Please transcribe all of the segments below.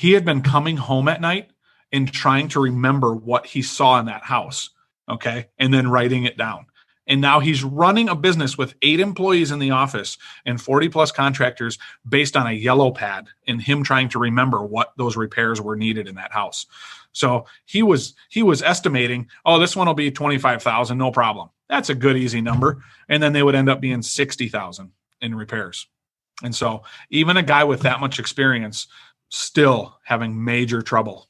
He had been coming home at night and trying to remember what he saw in that house. Okay. And then writing it down. And now he's running a business with 8 employees in the office and 40 plus contractors based on a yellow pad and him trying to remember what those repairs were needed in that house. So he was estimating, oh, this one will be 25,000, no problem. That's a good, easy number. And then they would end up being 60,000 in repairs. And so even a guy with that much experience still having major trouble.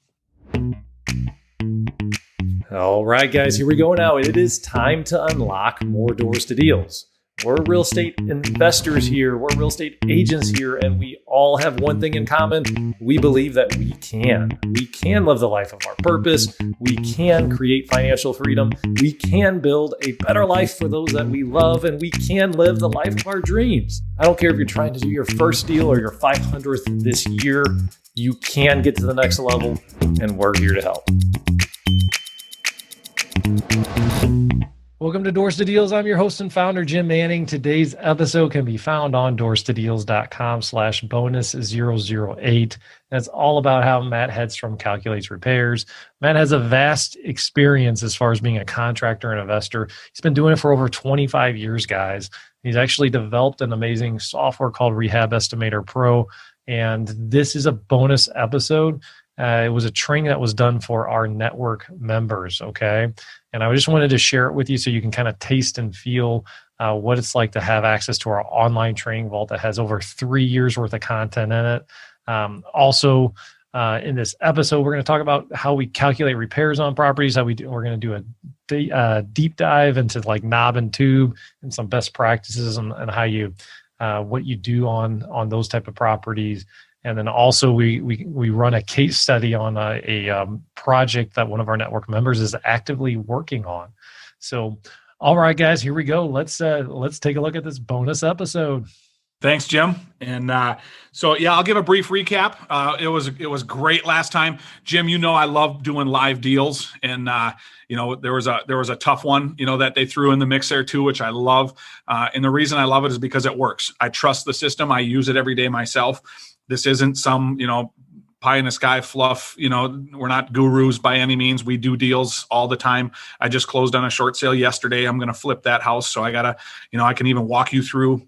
All right, guys, here we go now. It is time to unlock more doors to deals. We're real estate investors here. We're real estate agents here, and we all have one thing in common. We believe that we can. We can live the life of our purpose. We can create financial freedom. We can build a better life for those that we love, and we can live the life of our dreams. I don't care if you're trying to do your first deal or your 500th this year. You can get to the next level, and we're here to help. Welcome to Doors to Deals. I'm your host and founder, Jim Manning. Today's episode can be found on doorstodeals.com/bonus008. That's all about how Matt Hedstrom calculates repairs. Matt has a vast experience as far as being a contractor and investor. He's been doing it for over 25 years, guys. He's actually developed an amazing software called Rehab Estimator Pro. And this is a bonus episode. It was a training that was done for our network members, okay? And I just wanted to share it with you so you can kind of taste and feel what it's like to have access to our online training vault that has over 3 years worth of content in it. Also, in this episode, we're going to talk about how we calculate repairs on properties, we're going to do a deep dive into like knob and tube and some best practices and how you what you do on those type of properties. And then also we run a case study on a project that one of our network members is actively working on. So, all right, guys, here we go. Let's take a look at this bonus episode. Thanks, Jim. And so, yeah, I'll give a brief recap. It was great last time, Jim. I love doing live deals, and there was a tough one, that they threw in the mix there too, which I love. And the reason I love it is because it works. I trust the system. I use it every day myself. This isn't some, pie in the sky fluff. We're not gurus by any means. We do deals all the time. I just closed on a short sale yesterday. I'm going to flip that house. So I gotta, I can even walk you through,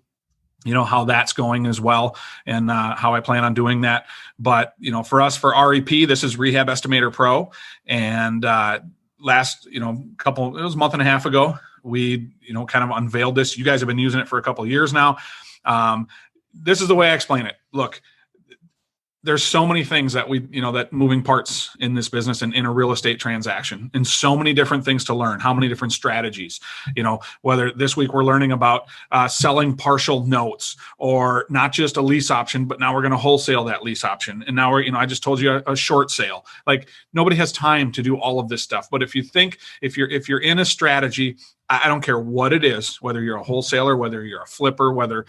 how that's going as well and how I plan on doing that. But, for us, for REP, this is Rehab Estimator Pro. And last, it was a month and a half ago, we, kind of unveiled this. You guys have been using it for a couple of years now. This is the way I explain it. Look, there's so many things that that moving parts in this business and in a real estate transaction, and so many different things to learn, how many different strategies, whether this week we're learning about selling partial notes or not just a lease option, but now we're going to wholesale that lease option. And now I just told you a short sale. Like nobody has time to do all of this stuff. But if you're in a strategy, I don't care what it is, whether you're a wholesaler, whether you're a flipper, whether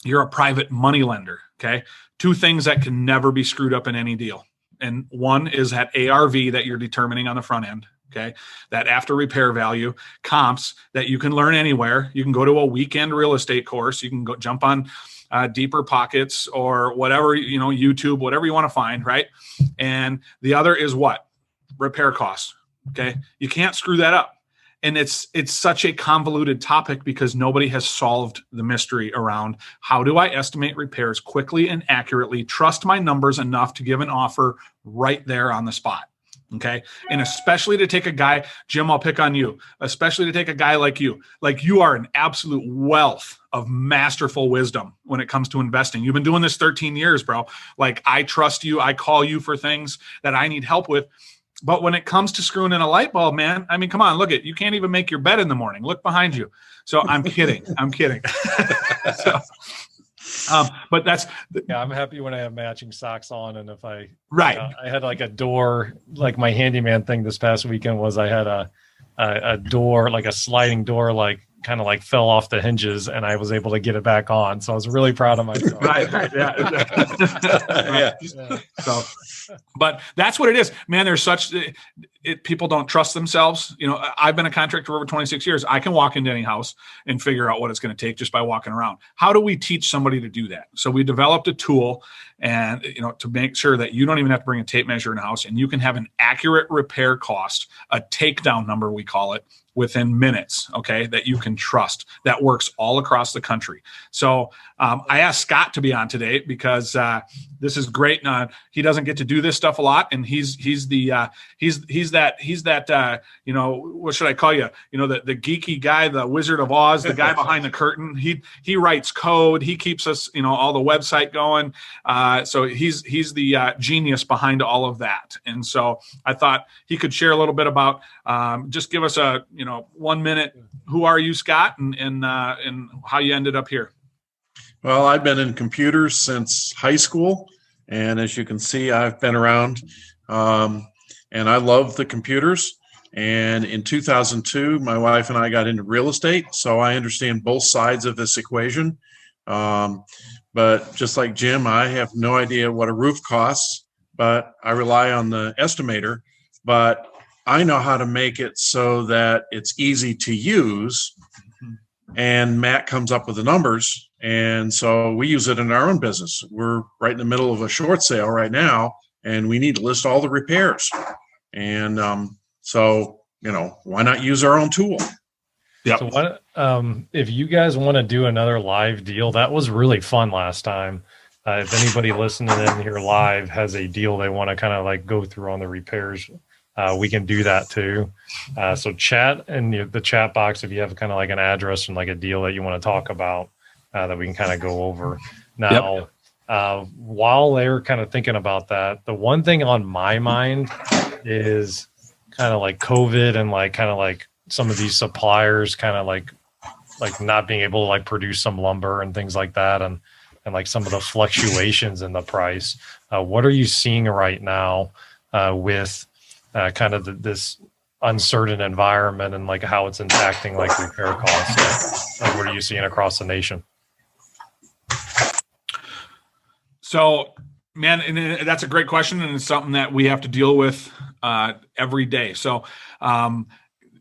you're a private money lender, okay? 2 things that can never be screwed up in any deal. And one is that ARV that you're determining on the front end, okay? That after repair value, comps that you can learn anywhere. You can go to a weekend real estate course. You can go jump on Deeper Pockets or whatever, YouTube, whatever you want to find, right? And the other is what? Repair costs, okay? You can't screw that up. And it's such a convoluted topic because nobody has solved the mystery around how do I estimate repairs quickly and accurately, trust my numbers enough to give an offer right there on the spot. Okay. And especially to take a guy, Jim, I'll pick on you, especially to take a guy like you are an absolute wealth of masterful wisdom when it comes to investing. You've been doing this 13 years, bro. Like I trust you. I call you for things that I need help with. But when it comes to screwing in a light bulb, man, I mean, come on, look you can't even make your bed in the morning. Look behind you. So I'm kidding. I'm kidding. But that's I'm happy when I have matching socks on. And if I had like a door, like my handyman thing this past weekend was I had a door, like a sliding door, like kind of like fell off the hinges and I was able to get it back on. So I was really proud of myself. Right. Yeah. So, but that's what it is, man. people don't trust themselves. I've been a contractor for over 26 years. I can walk into any house and figure out what it's going to take just by walking around. How do we teach somebody to do that? So we developed a tool, and to make sure that you don't even have to bring a tape measure in a house, and you can have an accurate repair cost, a takedown number we call it, within minutes, okay, that you can trust, that works all across the country. So I asked Scott to be on today because this is great. He doesn't get to do this stuff a lot, and he's that what should I call you? The geeky guy, the Wizard of Oz, the guy behind the curtain. He writes code. He keeps us, all the website going. So he's the genius behind all of that. And so I thought he could share a little bit about, just give us a 1 minute. Who are you, Scott, and how you ended up here? Well, I've been in computers since high school, and as you can see, I've been around, and I love the computers. And in 2002, my wife and I got into real estate, so I understand both sides of this equation. But just like Jim, I have no idea what a roof costs, but I rely on the estimator. But I know how to make it so that it's easy to use, and Matt comes up with the numbers, and so we use it in our own business. We're right in the middle of a short sale right now, and we need to list all the repairs. And so why not use our own tool? Yeah. So what if you guys want to do another live deal? That was really fun last time. If anybody listening in here live has a deal they want to kind of like go through on the repairs, we can do that too. So chat in the chat box if you have kind of like an address and like a deal that you want to talk about that we can kind of go over. Now, while they're kind of thinking about that, the one thing on my mind is kind of like COVID and like kind of like some of these suppliers kind of like not being able to like produce some lumber and things like that, and like some of the fluctuations in the price. What are you seeing right now with kind of this uncertain environment and like how it's impacting like repair costs? Like, what are you seeing across the nation? So, man, and that's a great question, and it's something that we have to deal with every day. So,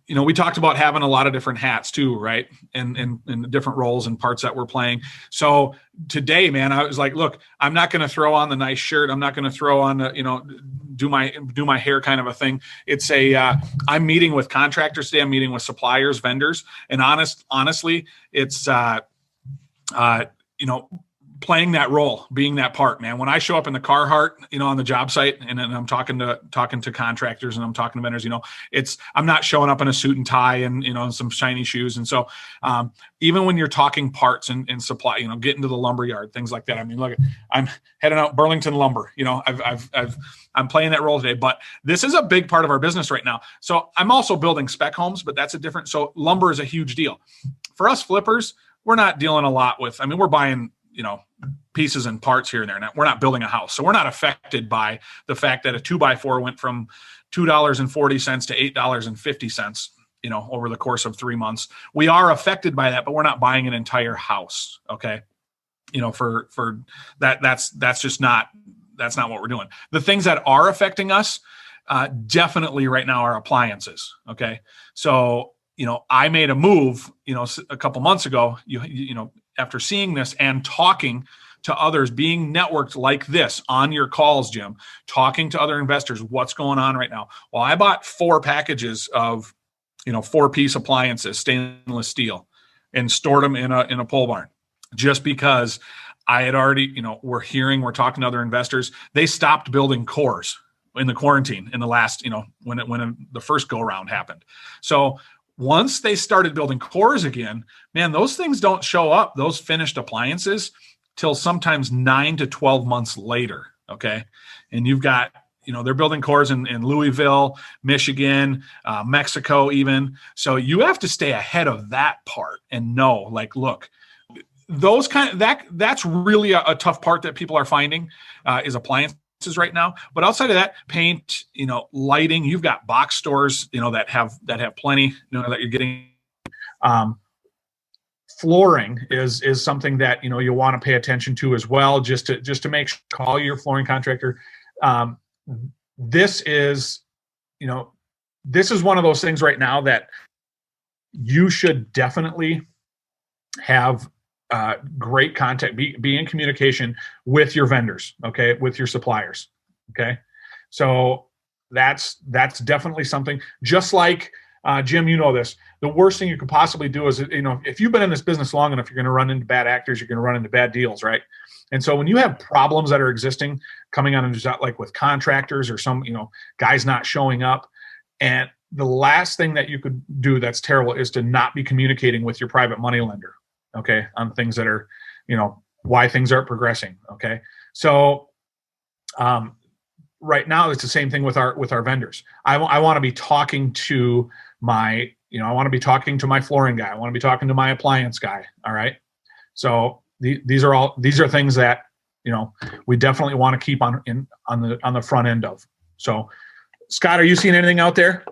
we talked about having a lot of different hats too, right? And different roles and parts that we're playing. So today, man, I was like, look, I'm not going to throw on the nice shirt. I'm not going to throw on the, do my hair kind of a thing. It's I'm meeting with contractors today. I'm meeting with suppliers, vendors, and honestly, it's playing that role, being that part, man. When I show up in the Carhartt, on the job site, and then I'm talking to contractors and I'm talking to vendors, I'm not showing up in a suit and tie and, some shiny shoes. And so, even when you're talking parts and supply, getting to the lumber yard, things like that. I mean, look, I'm heading out Burlington Lumber, I'm playing that role today, but this is a big part of our business right now. So I'm also building spec homes, but that's so lumber is a huge deal for us flippers. We're not dealing a lot with, we're buying, pieces and parts here and there. We're not building a house. So we're not affected by the fact that a 2x4 went from $2.40 to $8.50, over the course of 3 months. We are affected by that, but we're not buying an entire house. Okay. For that, that's just not what we're doing. The things that are affecting us, definitely right now are appliances. Okay. So, I made a move, a couple months ago, after seeing this and talking to others, being networked like this on your calls, Jim, talking to other investors, what's going on right now? Well, I bought 4 packages of, 4-piece appliances, stainless steel, and stored them in a pole barn, just because I had already, we're talking to other investors. They stopped building cores in the quarantine in the last, when the first go around happened. So once they started building cores again, man, those things don't show up, those finished appliances, till sometimes 9 to 12 months later. Okay. And you've got, they're building cores in Louisville, Michigan, Mexico even. So you have to stay ahead of that part and know, like, look, those that's really a tough part that people are finding is appliances right now. But outside of that, paint, lighting, you've got box stores, that have plenty, that you're getting. Flooring is something that, you want to pay attention to as well, just to make sure, call your flooring contractor. This is, this is one of those things right now that you should definitely have great contact, be in communication with your vendors, okay, with your suppliers, okay. So that's definitely something. Just like Jim, you know this. The worst thing you could possibly do is, if you've been in this business long enough, you're going to run into bad actors, you're going to run into bad deals, right? And so when you have problems that are existing coming on, like with contractors or some, guys not showing up, and the last thing that you could do that's terrible is to not be communicating with your private money lender, okay, on things that are, why things aren't progressing, okay? So right now it's the same thing with our vendors. I want to be talking to my, I want to be talking to my flooring guy. I want to be talking to my appliance guy, all right? So these are things that, we definitely want to keep on the front end of. So Scott, are you seeing anything out there?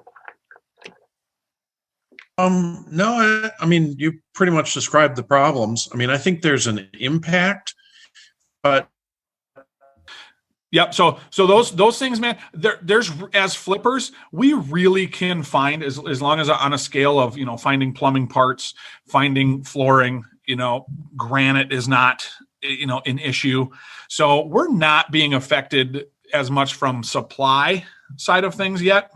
No, I mean, you pretty much described the problems. I mean, I think there's an impact, but yep. So those things, man, there's, as flippers, we really can find, as long as on a scale of, finding plumbing parts, finding flooring, granite is not, an issue. So we're not being affected as much from supply side of things yet.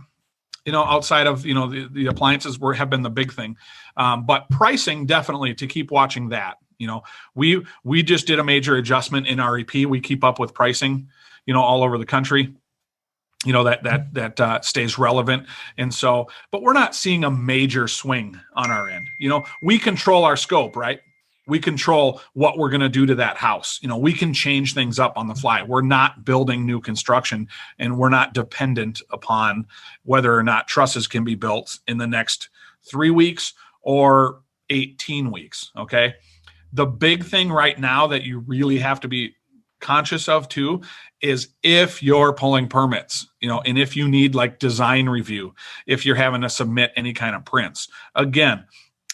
Outside of, the appliances have been the big thing. But pricing, definitely to keep watching that. We just did a major adjustment in REP. We keep up with pricing, all over the country, that stays relevant. And so, but we're not seeing a major swing on our end. We control our scope, right? We control what we're going to do to that house. We can change things up on the fly. We're not building new construction, and we're not dependent upon whether or not trusses can be built in the next 3 weeks or 18 weeks. Okay. The big thing right now that you really have to be conscious of too is if you're pulling permits, and if you need like design review, if you're having to submit any kind of prints. Again,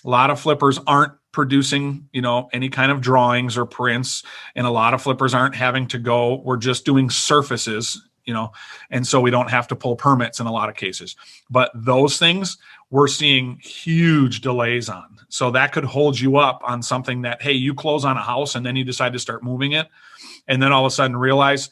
a lot of flippers aren't producing, any kind of drawings or prints, and a lot of flippers aren't having to go. We're just doing surfaces, and so we don't have to pull permits in a lot of cases. But those things we're seeing huge delays on. So that could hold you up on something that, hey, you close on a house and then you decide to start moving it, and then all of a sudden realize,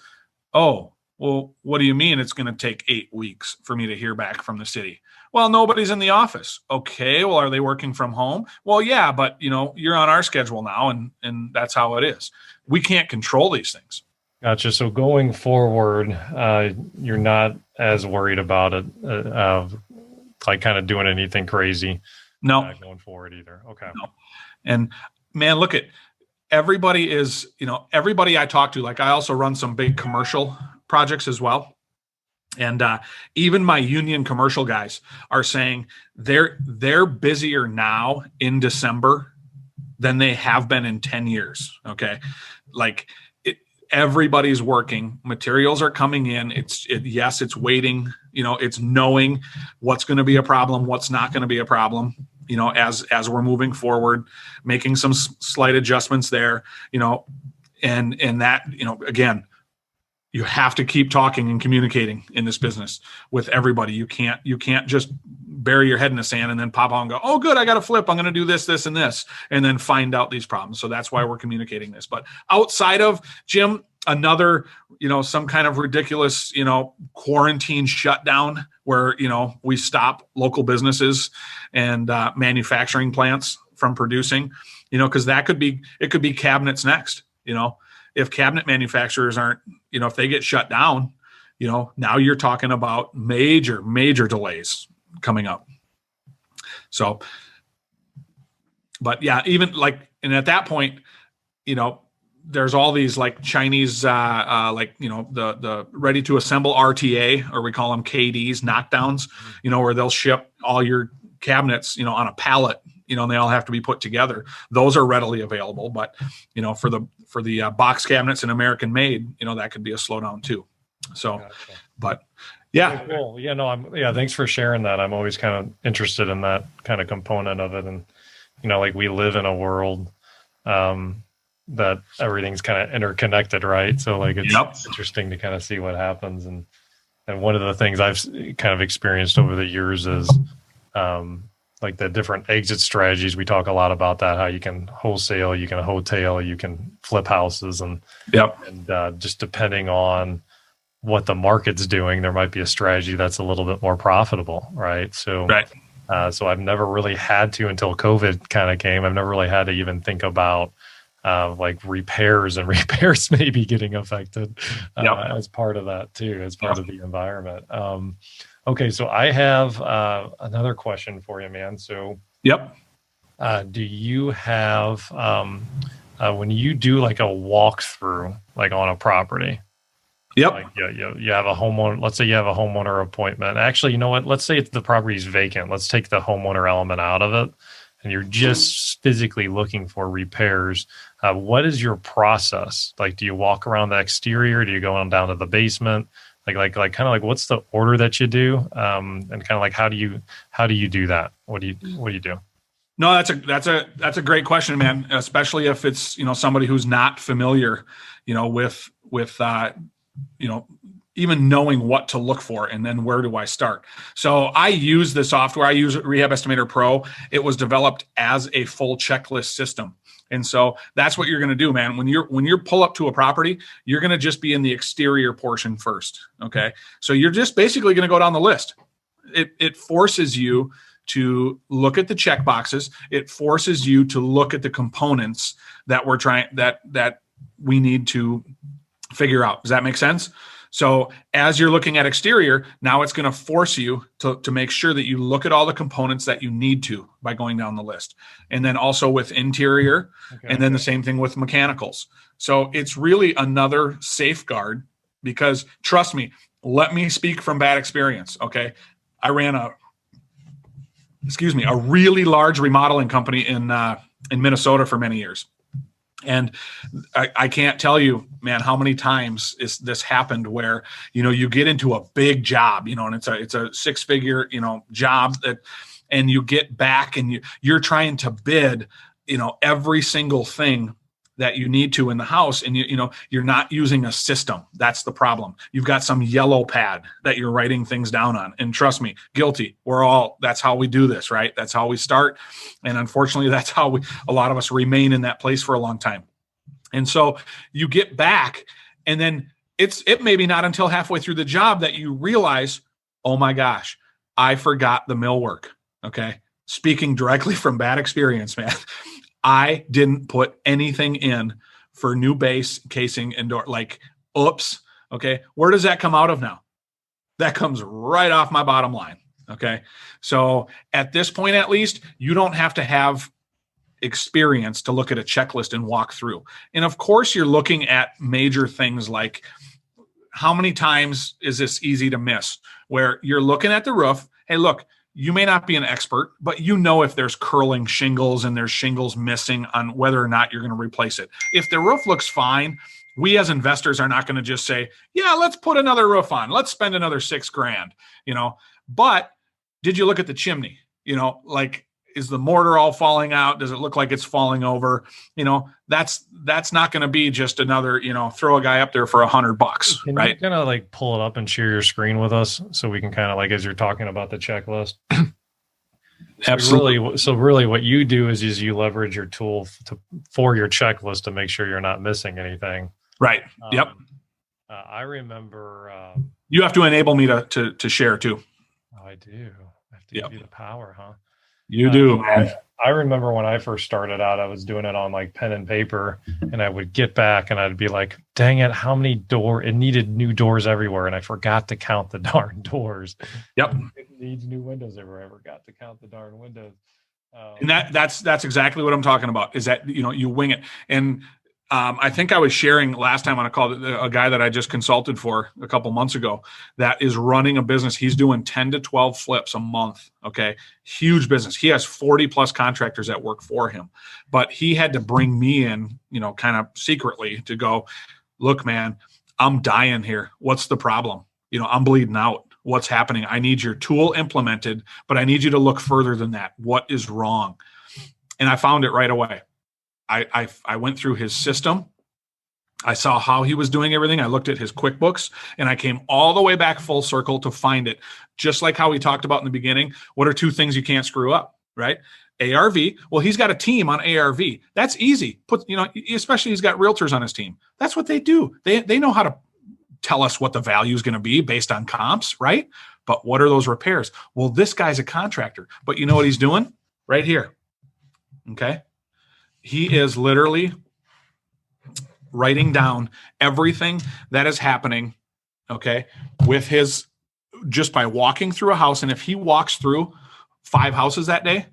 oh, well, what do you mean it's going to take 8 weeks for me to hear back from the city? Well, nobody's in the office. Okay, well, are they working from home? Well, yeah, but you're on our schedule now, and that's how it is. We can't control these things. Gotcha. So going forward, you're not as worried about it, like kind of doing anything crazy. No, going forward either. Okay. No. And man, look at everybody is, everybody I talk to. Like I also run some big commercial projects as well. And even my union commercial guys are saying they're busier now in December than they have been in 10 years. Okay. Like everybody's working, materials are coming in. Yes, it's waiting, it's knowing what's going to be a problem, what's not going to be a problem, as we're moving forward, making some slight adjustments there, and that, again, you have to keep talking and communicating in this business with everybody. You can't just bury your head in the sand and then pop out and go, oh, good, I got a flip. I'm going to do this, this, and this, and then find out these problems. So that's why we're communicating this. But outside of, Jim, another, some kind of ridiculous, quarantine shutdown where, we stop local businesses and manufacturing plants from producing, because it could be cabinets next, if cabinet manufacturers aren't, if they get shut down, now you're talking about major delays coming up. So, but yeah, even like, and at that point, there's all these like Chinese, the ready to assemble RTA, or we call them KDs, knockdowns, where they'll ship all your cabinets, on a pallet, and they all have to be put together. Those are readily available, but for the box cabinets and American made, that could be a slowdown too. So, gotcha. But yeah, okay, cool. Yeah, no, thanks for sharing that. I'm always kind of interested in that kind of component of it, and like we live in a world that everything's kind of interconnected, right? So like it's interesting to kind of see what happens, and And one of the things I've kind of experienced over the years is like the different exit strategies. We talk a lot about that, how you can wholesale, you can hotel, you can flip houses, and just depending on what the market's doing, there might be a strategy that's a little bit more profitable, right? So, so I've never really had to, until COVID kind of came, I've never really had to even think about like repairs, and repairs maybe getting affected as part of that too, as part of the environment. Okay, so I have another question for you, man. So, do you have when you do like a walkthrough, like on a property? Like, you have a homeowner. Let's say you have a homeowner appointment. Actually, you know what? Let's say the property's vacant. Let's take the homeowner element out of it, and you're just physically looking for repairs. What is your process? Like, do you walk around the exterior? Do you go on down to the basement? Like kind of like, what's the order that you do? And kind of like, how do you do that? What do you do? No, that's a great question, man. Especially if it's, somebody who's not familiar, with even knowing what to look for, and then where do I start? So I use the software. I use Rehab Estimator Pro. It was developed as a full checklist system. And so that's what you're going to do, man. When you pull up to a property, you're going to just be in the exterior portion first. Okay. So you're just basically going to go down the list. It forces you to look at the check boxes. It forces you to look at the components that that we need to figure out. Does that make sense? So as you're looking at exterior, now it's going to force you to make sure that you look at all the components that you need to by going down the list. And then also with interior, and then the same thing with mechanicals. So it's really another safeguard, because trust me, let me speak from bad experience. Okay. I ran a really large remodeling company in Minnesota for many years. And I can't tell you, man, how many times this happened where, you get into a big job, and it's a six-figure, job and you get back and you're trying to bid, every single thing that you need to in the house, and you're not using a system. That's the problem. You've got some yellow pad that you're writing things down on, and trust me, guilty. That's how we do this, right? That's how we start, and unfortunately, that's how a lot of us remain in that place for a long time. And so you get back, and then it may be not until halfway through the job that you realize, oh my gosh, I forgot the millwork. Okay, speaking directly from bad experience, man. I didn't put anything in for new base, casing, and door. Like, oops. Okay. Where does that come out of now? That comes right off my bottom line. Okay. So at this point, at least, you don't have to have experience to look at a checklist and walk through. And of course, you're looking at major things like, how many times is this easy to miss? Where you're looking at the roof. Hey, look, you may not be an expert, but if there's curling shingles and there's shingles missing on whether or not you're going to replace it. If the roof looks fine, we as investors are not going to just say, yeah, let's put another roof on. Let's spend another $6,000, but did you look at the chimney? Like, is the mortar all falling out? Does it look like it's falling over? That's not going to be just another, throw a guy up there for $100, Can right? you kind of like pull it up and share your screen with us so we can kind of like, as you're talking about the checklist? Absolutely. So really what you do is you leverage your tool for your checklist to make sure you're not missing anything. Right. Yep. I remember. You have to enable me to share too. Oh, I do. I have to give you the power, huh? You do, man. I remember when I first started out, I was doing it on like pen and paper, and I would get back and I'd be like, dang it, how many doors? It needed new doors everywhere, and I forgot to count the darn doors. Yep. It needs new windows everywhere. I forgot to count the darn windows. And that's exactly what I'm talking about, is that, you wing it. And I think I was sharing last time on a call, a guy that I just consulted for a couple months ago that is running a business. He's doing 10 to 12 flips a month. Okay. Huge business. He has 40 plus contractors that work for him, but he had to bring me in, kind of secretly to go, look, man, I'm dying here. What's the problem? I'm bleeding out. What's happening? I need your tool implemented, but I need you to look further than that. What is wrong? And I found it right away. I went through his system. I saw how he was doing everything. I looked at his QuickBooks, and I came all the way back full circle to find it. Just like how we talked about in the beginning, what are two things you can't screw up, right? ARV. Well, he's got a team on ARV. That's easy. Especially he's got realtors on his team. That's what they do. They know how to tell us what the value is going to be based on comps, right? But what are those repairs? Well, this guy's a contractor, but you know what he's doing right here? Okay. He is literally writing down everything that is happening, okay, with his, just by walking through a house. And if he walks through 5 houses that day,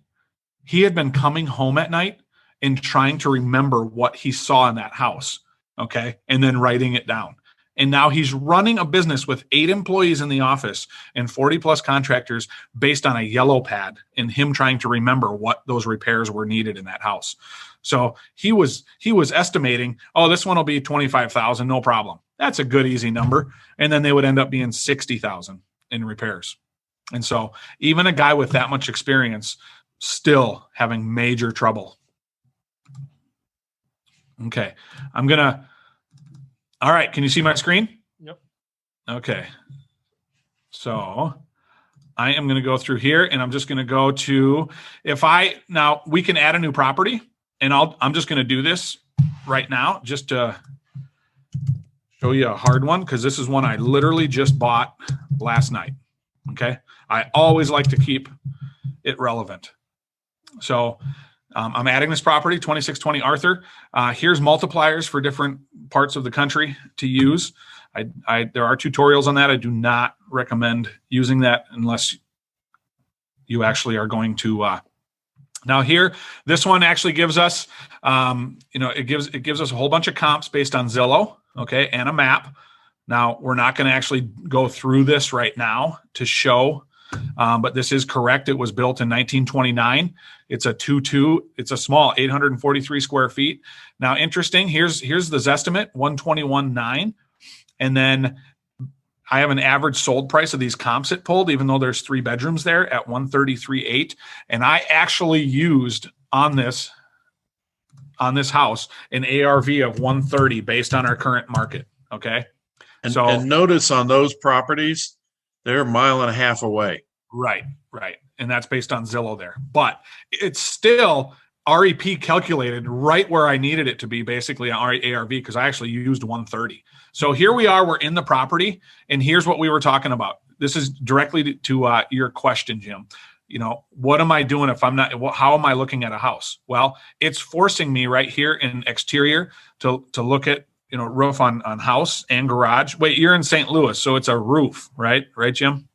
he had been coming home at night and trying to remember what he saw in that house, okay, and then writing it down. And now he's running a business with 8 employees in the office and 40 plus contractors based on a yellow pad and him trying to remember what those repairs were needed in that house. So he was estimating, oh, this one will be 25,000, no problem. That's a good, easy number. And then they would end up being 60,000 in repairs. And so even a guy with that much experience still having major trouble. Okay. All right. Can you see my screen? Yep. Okay. So I am going to go through here, and I'm just going to go to, now we can add a new property, and I'm just going to do this right now just to show you a hard one, because this is one I literally just bought last night. Okay. I always like to keep it relevant. So I'm adding this property, 2620 Arthur. Here's multipliers for different parts of the country to use. There are tutorials on that. I do not recommend using that unless you actually are going to. Now here, this one actually gives us, it gives us a whole bunch of comps based on Zillow, okay, and a map. Now we're not going to actually go through this right now to show. But this is correct. It was built in 1929. It's a 2.2. It's a small 843 square feet. Now, interesting. Here's the Zestimate, 121.9. And then I have an average sold price of these comps it pulled, even though there's 3 bedrooms there, at 133.8. And I actually used on this house an ARV of 130 based on our current market. Okay. And notice on those properties, they're a mile and a half away. Right. And that's based on Zillow there. But it's still REP calculated right where I needed it to be, basically on ARV, because I actually used 130. So here we are, we're in the property, and here's what we were talking about. This is directly to your question, Jim. What am I doing if I'm not, how am I looking at a house? Well, it's forcing me right here in exterior to look at, roof on house and garage. Wait, you're in St. Louis, so it's a roof, right? Right, Jim?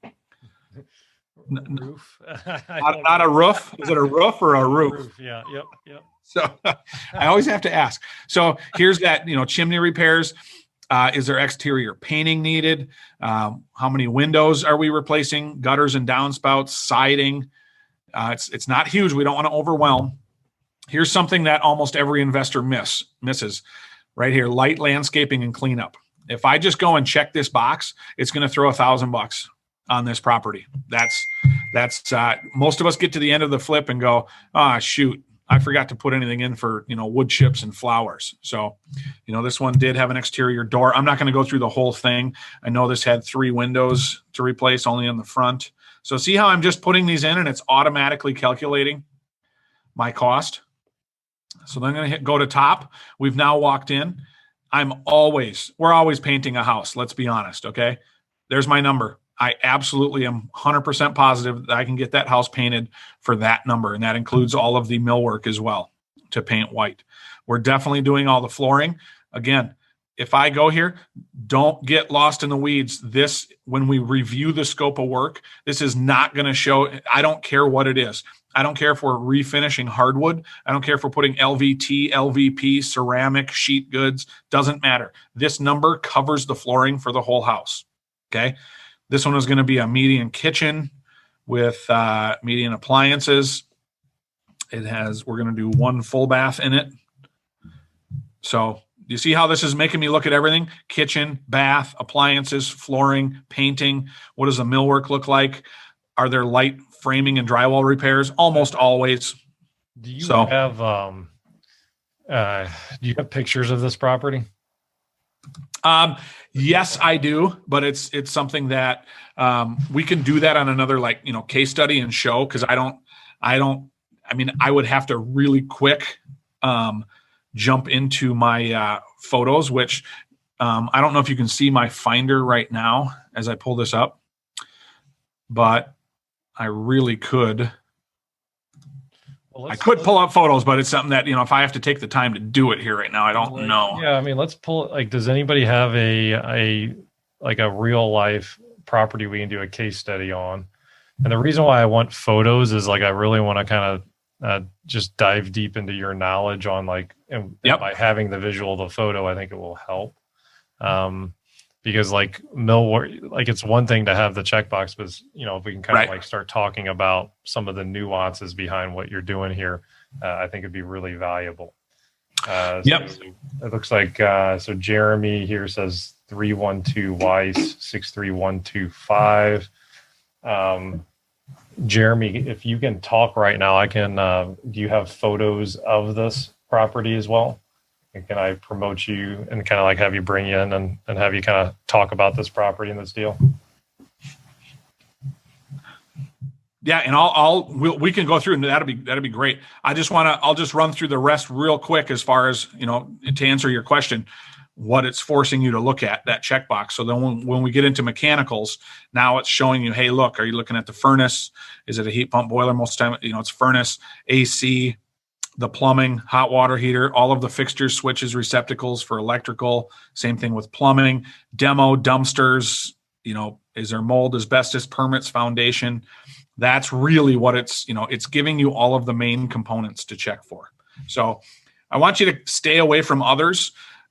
Roof. Not a roof. Is it a roof or a roof? Yeah. Yep. So I always have to ask. So here's that, chimney repairs. Is there exterior painting needed? How many windows are we replacing? Gutters and downspouts, siding. It's not huge. We don't want to overwhelm. Here's something that almost every investor misses right here: light landscaping and cleanup. If I just go and check this box, it's going to throw $1,000 on this property. That's most of us get to the end of the flip and go, shoot, I forgot to put anything in for, wood chips and flowers. So, this one did have an exterior door. I'm not going to go through the whole thing. I know this had 3 windows to replace only in the front. So see how I'm just putting these in and it's automatically calculating my cost. So then I'm going to go to top. We've now walked in. We're always painting a house. Let's be honest. Okay. There's my number. I absolutely am 100% positive that I can get that house painted for that number. And that includes all of the millwork as well to paint white. We're definitely doing all the flooring. Again, if I go here, don't get lost in the weeds. This, when we review the scope of work, this is not going to show, I don't care what it is. I don't care if we're refinishing hardwood. I don't care if we're putting LVT, LVP, ceramic, sheet goods. Doesn't matter. This number covers the flooring for the whole house. Okay. This one is going to be a median kitchen with median appliances. We're going to do 1 full bath in it. So you see how this is making me look at everything? Kitchen, bath, appliances, flooring, painting. What does the millwork look like? Are there light framing and drywall repairs? Almost always. Do you have pictures of this property? Yes, I do, but it's something that we can do that on another case study and show, because I would have to really quick jump into my photos, which I don't know if you can see my Finder right now as I pull this up, but I really could. I could pull up photos, but it's something that, if I have to take the time to do it here right now, I don't know. Yeah, let's pull it. Does anybody have a real life property we can do a case study on? And the reason why I want photos is I really want to kind of just dive deep into your knowledge on and by having the visual of the photo, I think it will help. Because it's one thing to have the checkbox, but if we can kind of start talking about some of the nuances behind what you're doing here, I think it'd be really valuable. So it looks like, so Jeremy here says 312 Weiss 63125. Jeremy, if you can talk right now, I can, do you have photos of this property as well? And can I promote you and kind of have you bring you in and have you kind of talk about this property and this deal? Yeah, and we can go through, and that'd be great. I'll just run through the rest real quick as far as, to answer your question, what it's forcing you to look at, that checkbox. So then when we get into mechanicals, now it's showing you, hey, look, are you looking at the furnace? Is it a heat pump boiler? Most of the time, it's furnace, AC, the plumbing, hot water heater, all of the fixtures, switches, receptacles for electrical. Same thing with plumbing, demo, dumpsters, is there mold, asbestos, permits, foundation. That's really what it's giving you all of the main components to check for. So I want you to stay away from others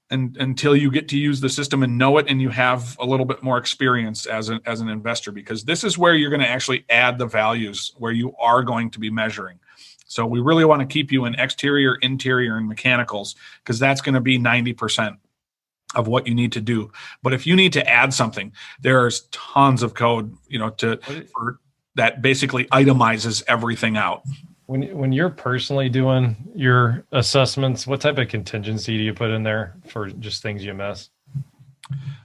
until you get to use the system and know it, and you have a little bit more experience as an investor, because this is where you're going to actually add the values, where you are going to be measuring. So we really want to keep you in exterior, interior, and mechanicals, because that's going to be 90% of what you need to do. But if you need to add something, there's tons of code, for that basically itemizes everything out. When you're personally doing your assessments, what type of contingency do you put in there for just things you miss?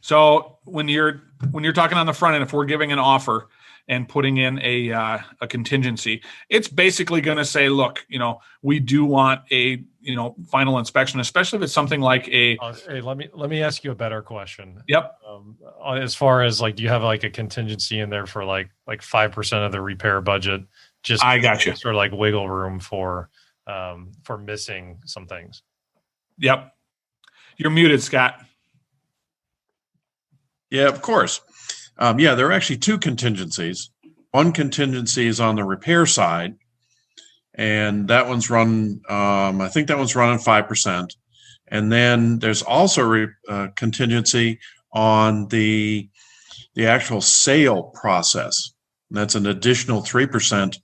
So when you're talking on the front end, if we're giving an offer and putting in a contingency, it's basically going to say, look, we do want a final inspection, especially if it's something like a. Hey, let me ask you a better question. Yep. As far as do you have a contingency in there for like 5% of the repair budget? Just I got you. Sort of wiggle room for missing some things. Yep. You're muted, Scott. Yeah, of course. There are actually two contingencies. One contingency is on the repair side, and that one's run, I think that one's running 5%. And then there's also a contingency on the actual sale process. That's an additional 3%.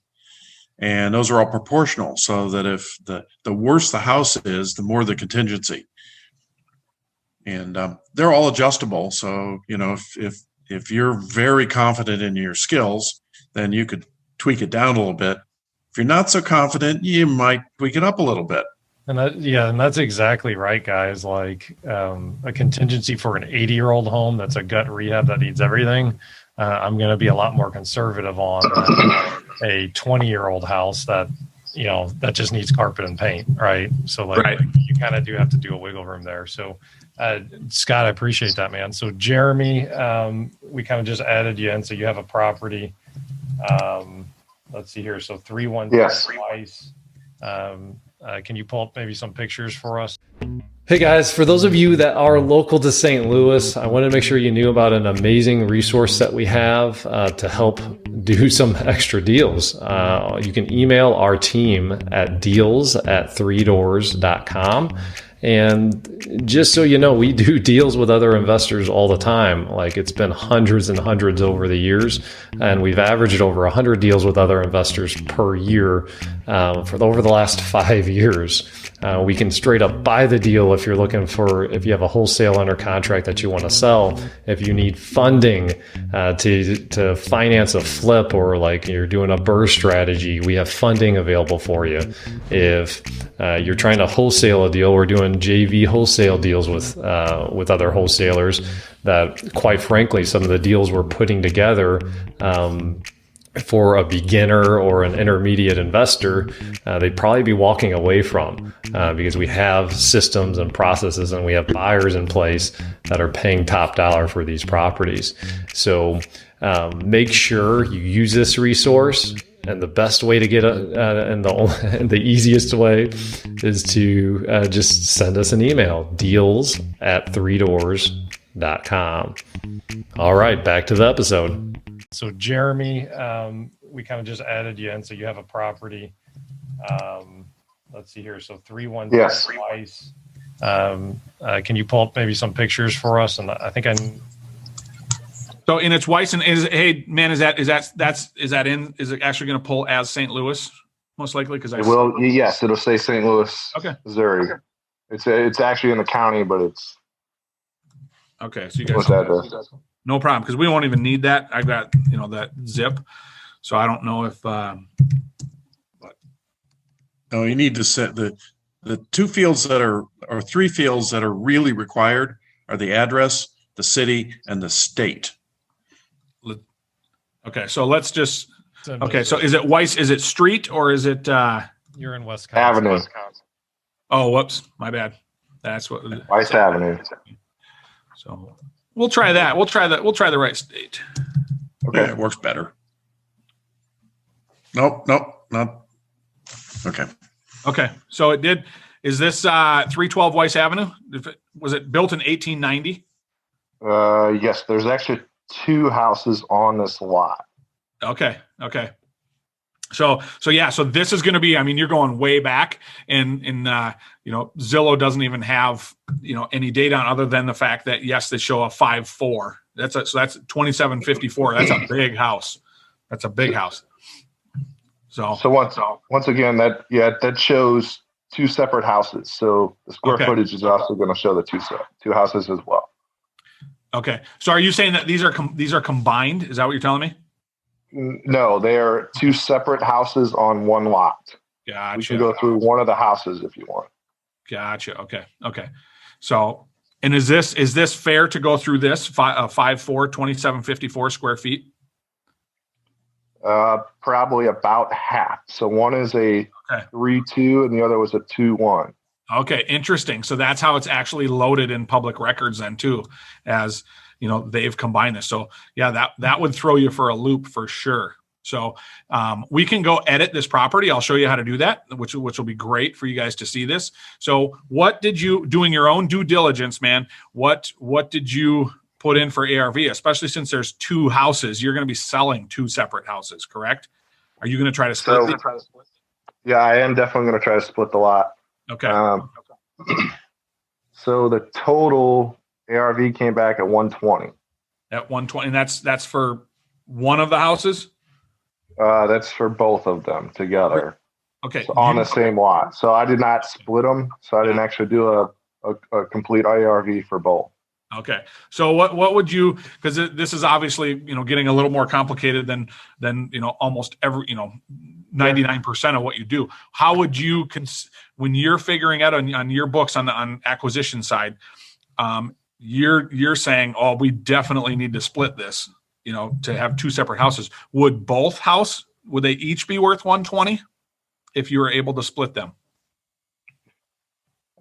And those are all proportional, so that if the worse the house is, the more the contingency. And they're all adjustable. So, if you're very confident in your skills, then you could tweak it down a little bit. If you're not so confident, you might tweak it up a little bit. And that's exactly right, guys. A contingency for an 80-year-old home that's a gut rehab that needs everything, I'm going to be a lot more conservative on than a 20-year-old house that that just needs carpet and paint, right? So you kind of do have to do a wiggle room there. So Scott, I appreciate that, man. So Jeremy, we kind of just added you in, so you have a property. Let's see here. So 312 Yes. Weiss. Can you pull up maybe some pictures for us? Hey guys, for those of you that are local to St. Louis, I wanted to make sure you knew about an amazing resource that we have to help do some extra deals. You can email our team at deals@3doors.com. And just so you know, we do deals with other investors all the time. It's been hundreds and hundreds over the years, and we've averaged over 100 deals with other investors per year for over the last 5 years. We can straight up buy the deal if you have a wholesale under contract that you want to sell. If you need funding to finance a flip, or you're doing a BRRRR strategy, we have funding available for you. If you're trying to wholesale a deal, we're doing doing JV wholesale deals with other wholesalers that, quite frankly, some of the deals we're putting together for a beginner or an intermediate investor, they'd probably be walking away from because we have systems and processes and we have buyers in place that are paying top dollar for these properties. So make sure you use this resource. And the best way to get and the easiest way is to just send us an email, deals@3doors.com. All right, back to the episode. So Jeremy, we kind of just added you in. So you have a property. Let's see here. So 313 Yes. Weiss. Can you pull up maybe some pictures for us? And I think So in its Weiss, and hey man, is it actually going to pull as St. Louis most likely? Because It will. Yes, it'll say St. Louis, Okay. Missouri. Okay. It's actually in the county, but it's Okay, so you guys what's that? no problem because we won't even need that. I've got that zip, so I don't know if. No, you need to set the two fields that are, or three fields that are really required are the address, the city, and the state. Okay, so let's just. Okay, so is it Weiss? Is it street or is it? you're in Wisconsin. Avenue. Oh, whoops, my bad. That's what. Weiss Avenue. So we'll try that. We'll try the right state. Okay. Yeah, it works better. Nope, not. Okay. Okay, so it did. Is this 312 Weiss Avenue? Was it built in 1890? Yes, there's actually two houses on this lot. Okay. So yeah, so this is going to be, I mean, you're going way back and Zillow doesn't even have, any data on other than the fact that, yes, they show a 5.4. So that's 2754. That's a big house. That's a big house. So once again, that shows two separate houses. So the square footage is also going to show the two houses as well. Okay. So are you saying that these are combined? Is that what you're telling me? No, they are two separate houses on one lot. Gotcha. We can go through one of the houses if you want. Gotcha. Okay. So, and is this fair to go through this 5.4, 2754 square feet? Probably about half. So one is a 3.2 and the other was a 2.1. Okay, interesting. So that's how it's actually loaded in public records then too, as they've combined this. So yeah, that would throw you for a loop for sure. So we can go edit this property. I'll show you how to do that, which will be great for you guys to see this. So what did you, doing your own due diligence, man, what did you put in for ARV, especially since there's two houses? You're going to be selling two separate houses, correct? Are you going to try to split these? Yeah, I am definitely going to try to split the lot. Okay. So the total ARV came back at 120. At 120, and that's for one of the houses? That's for both of them together. Okay. So on the same lot. So I did not split them. So I didn't actually do a complete ARV for both. Okay. So what would you, because this is obviously, getting a little more complicated than almost every, 99% of what you do. How would you, when you're figuring out on your books on acquisition side, you're saying, oh, we definitely need to split this, to have two separate houses. Would they each be worth 120 if you were able to split them?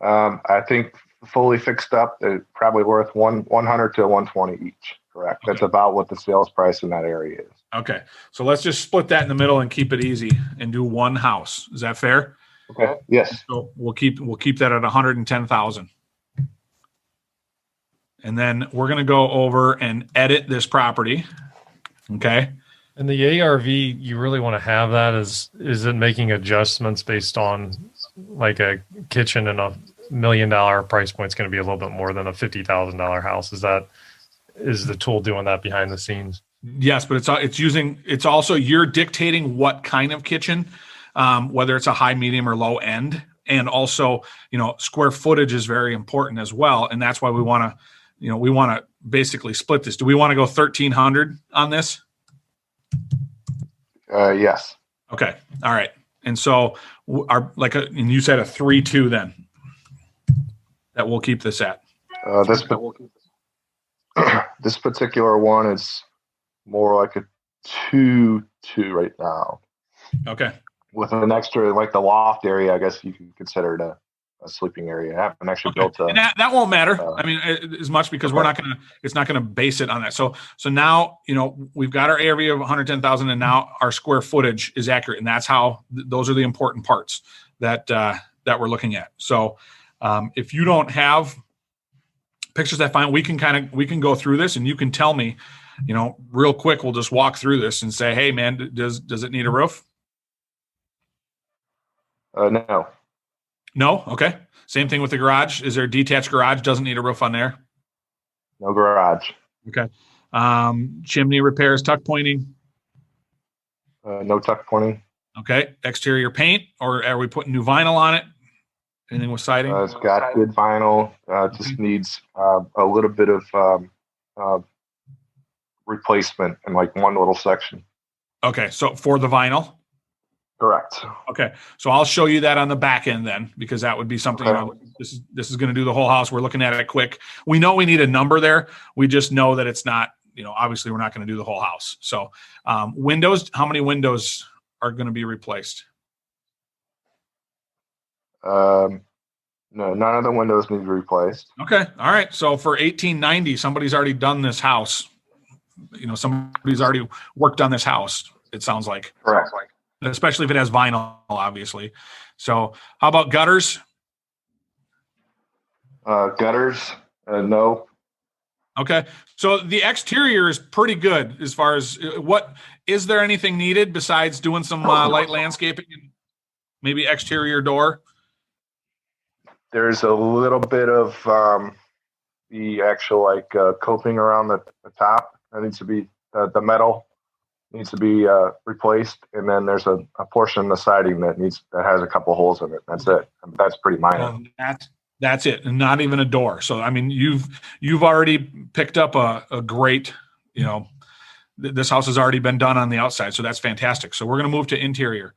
I think fully fixed up, they're probably worth 100 to 120 each. Correct. Okay. That's about what the sales price in that area is. Okay. So let's just split that in the middle and keep it easy and do one house. Is that fair? Okay. Yes. So we'll keep that at 110,000. And then we're going to go over and edit this property. Okay. And the ARV, you really want to have that is it making adjustments based on like a kitchen and $1 million price point is going to be a little bit more than a $50,000 house. Is the tool doing that behind the scenes? Yes, but it's also you're dictating what kind of kitchen, whether it's a high, medium, or low end, and also square footage is very important as well, and that's why we want to basically split this. Do we want to go 1,300 on this? Yes. Okay. All right. And so and you said a 3.2 then. that we'll keep this at? This particular one is more like a 2-2 right now. Okay. With an extra, like the loft area, I guess you could consider it a sleeping area. I haven't actually built a. And that won't matter. I mean, as much because it's not gonna base it on that. So now, we've got our area of 110,000, and now our square footage is accurate, and that's how those are the important parts that we're looking at. So if you don't have pictures, that's fine. We can go through this, and you can tell me, real quick. We'll just walk through this and say, hey, man, does it need a roof? No. No? Okay. Same thing with the garage. Is there a detached garage? Doesn't need a roof on there? No garage. Okay. Chimney repairs, tuck pointing? No tuck pointing. Okay. Exterior paint, or are we putting new vinyl on it? Anything with siding? It's got good vinyl. Just needs a little bit of replacement in like one little section. Okay. So for the vinyl? Correct. Okay, so I'll show you that on the back end then, because that would be something. This is going to do the whole house. We're looking at it quick. We know we need a number there. We just know that it's not. Obviously, we're not going to do the whole house. So, windows. How many windows are going to be replaced? No, none of the windows need replaced. Okay, all right. So for 1890, somebody's already done this house. Somebody's already worked on this house. It sounds like. Correct. Especially if it has vinyl, obviously. So how about gutters? Gutters, no. Okay. So the exterior is pretty good as far as is there anything needed besides doing some light landscaping and maybe exterior door? There's a little bit of the actual coping around the top. That needs to be the metal needs to be replaced, and then there's a portion of the siding that has a couple holes in it. That's it. That's pretty minor. That's it, and not even a door. So I mean, you've already picked up a great, this house has already been done on the outside, so that's fantastic. So we're going to move to interior.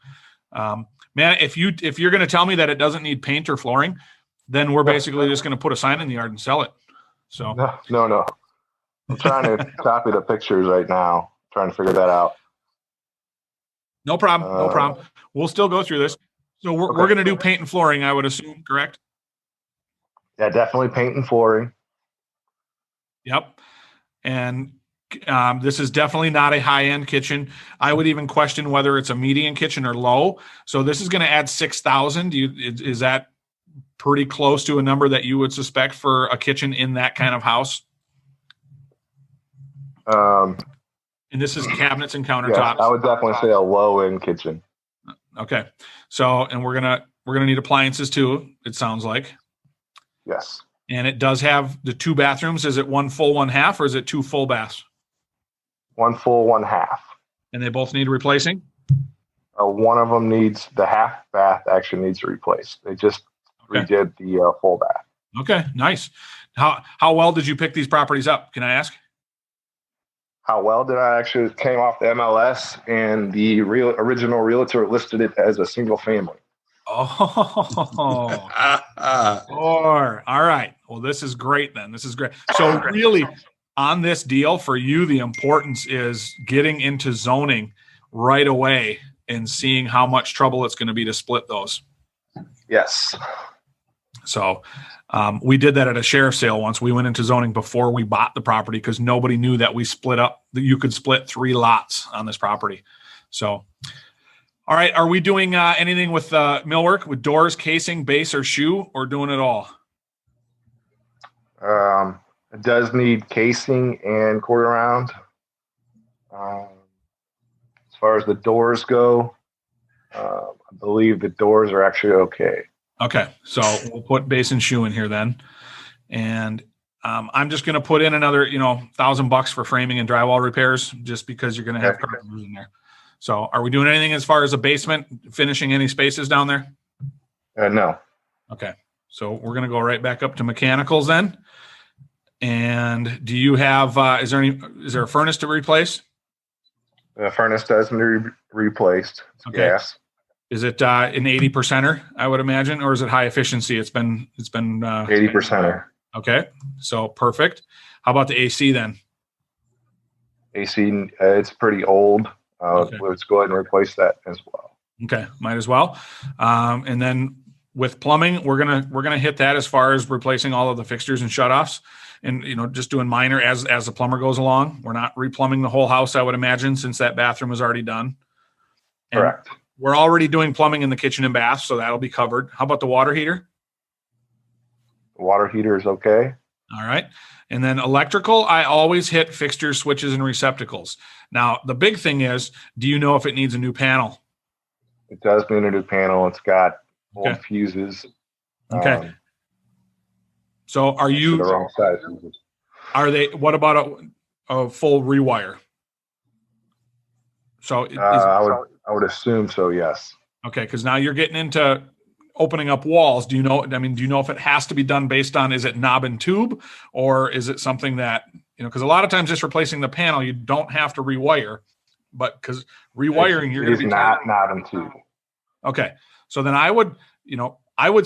Man, if you're going to tell me that it doesn't need paint or flooring, then we're basically just going to put a sign in the yard and sell it. So no. I'm trying to copy the pictures right now. Trying to figure that out. No problem. We'll still go through this. So we're going to do paint and flooring, I would assume, correct? Yeah, definitely paint and flooring. Yep. And this is definitely not a high-end kitchen. I would even question whether it's a median kitchen or low. So this is going to add 6,000. Is that pretty close to a number that you would suspect for a kitchen in that kind of house? And this is cabinets and countertops. Yeah, I would definitely say a low-end kitchen. Okay. So, and we're gonna need appliances too, it sounds like. Yes. And it does have the 2 bathrooms. Is it one full, one half, or is it 2 full baths? One full, one half. And they both need replacing? One of them needs, the half bath actually needs replaced. They just redid the full bath. Okay, nice. How well did you pick these properties up? Can I ask? How well did I actually came off the MLS, and the original realtor listed it as a single family. Oh, all right. Well, this is great then. This is great. So really on this deal for you, the importance is getting into zoning right away and seeing how much trouble it's going to be to split those. Yes. So we did that at a sheriff's sale once. We went into zoning before we bought the property because nobody knew that we split up, that you could split 3 lots on this property. So, all right. Are we doing anything with millwork, with doors, casing, base, or shoe, or doing it all? It does need casing and quarter round. As far as the doors go, I believe the doors are actually okay. Okay, so we'll put base and shoe in here then, and I'm just going to put in another, $1,000 for framing and drywall repairs, just because you're going to have carpenters in there. So, are we doing anything as far as a basement, finishing any spaces down there? No. Okay, so we're going to go right back up to mechanicals then. And do you have? Is there a furnace to replace? The furnace does need replaced. It's gas. Is it an 80 percenter, I would imagine, or is it high efficiency? It's been 80%. Okay, so perfect. How about the AC then? AC, it's pretty old. Okay. Let's go ahead and replace that as well. Okay, might as well. And then with plumbing, we're gonna hit that as far as replacing all of the fixtures and shutoffs, and just doing minor as the plumber goes along. We're not replumbing the whole house, I would imagine, since that bathroom is already done. And Correct. we're already doing plumbing in the kitchen and bath, so that'll be covered. How about the water heater? The water heater is okay. All right. And then electrical, I always hit fixtures, switches, and receptacles. Now, the big thing is, do you know if it needs a new panel? It does need a new panel. It's got old Okay. fuses. Okay. So The wrong size fuses. what about a full rewire? So, I would assume so. Yes. okay, because now you're getting into opening up walls. Do you know if it has to be done based on, is it knob and tube, or is it something that, because a lot of times just replacing the panel, you don't have to rewire, but because rewiring, you're going to be not knob and tube. Okay. So then I would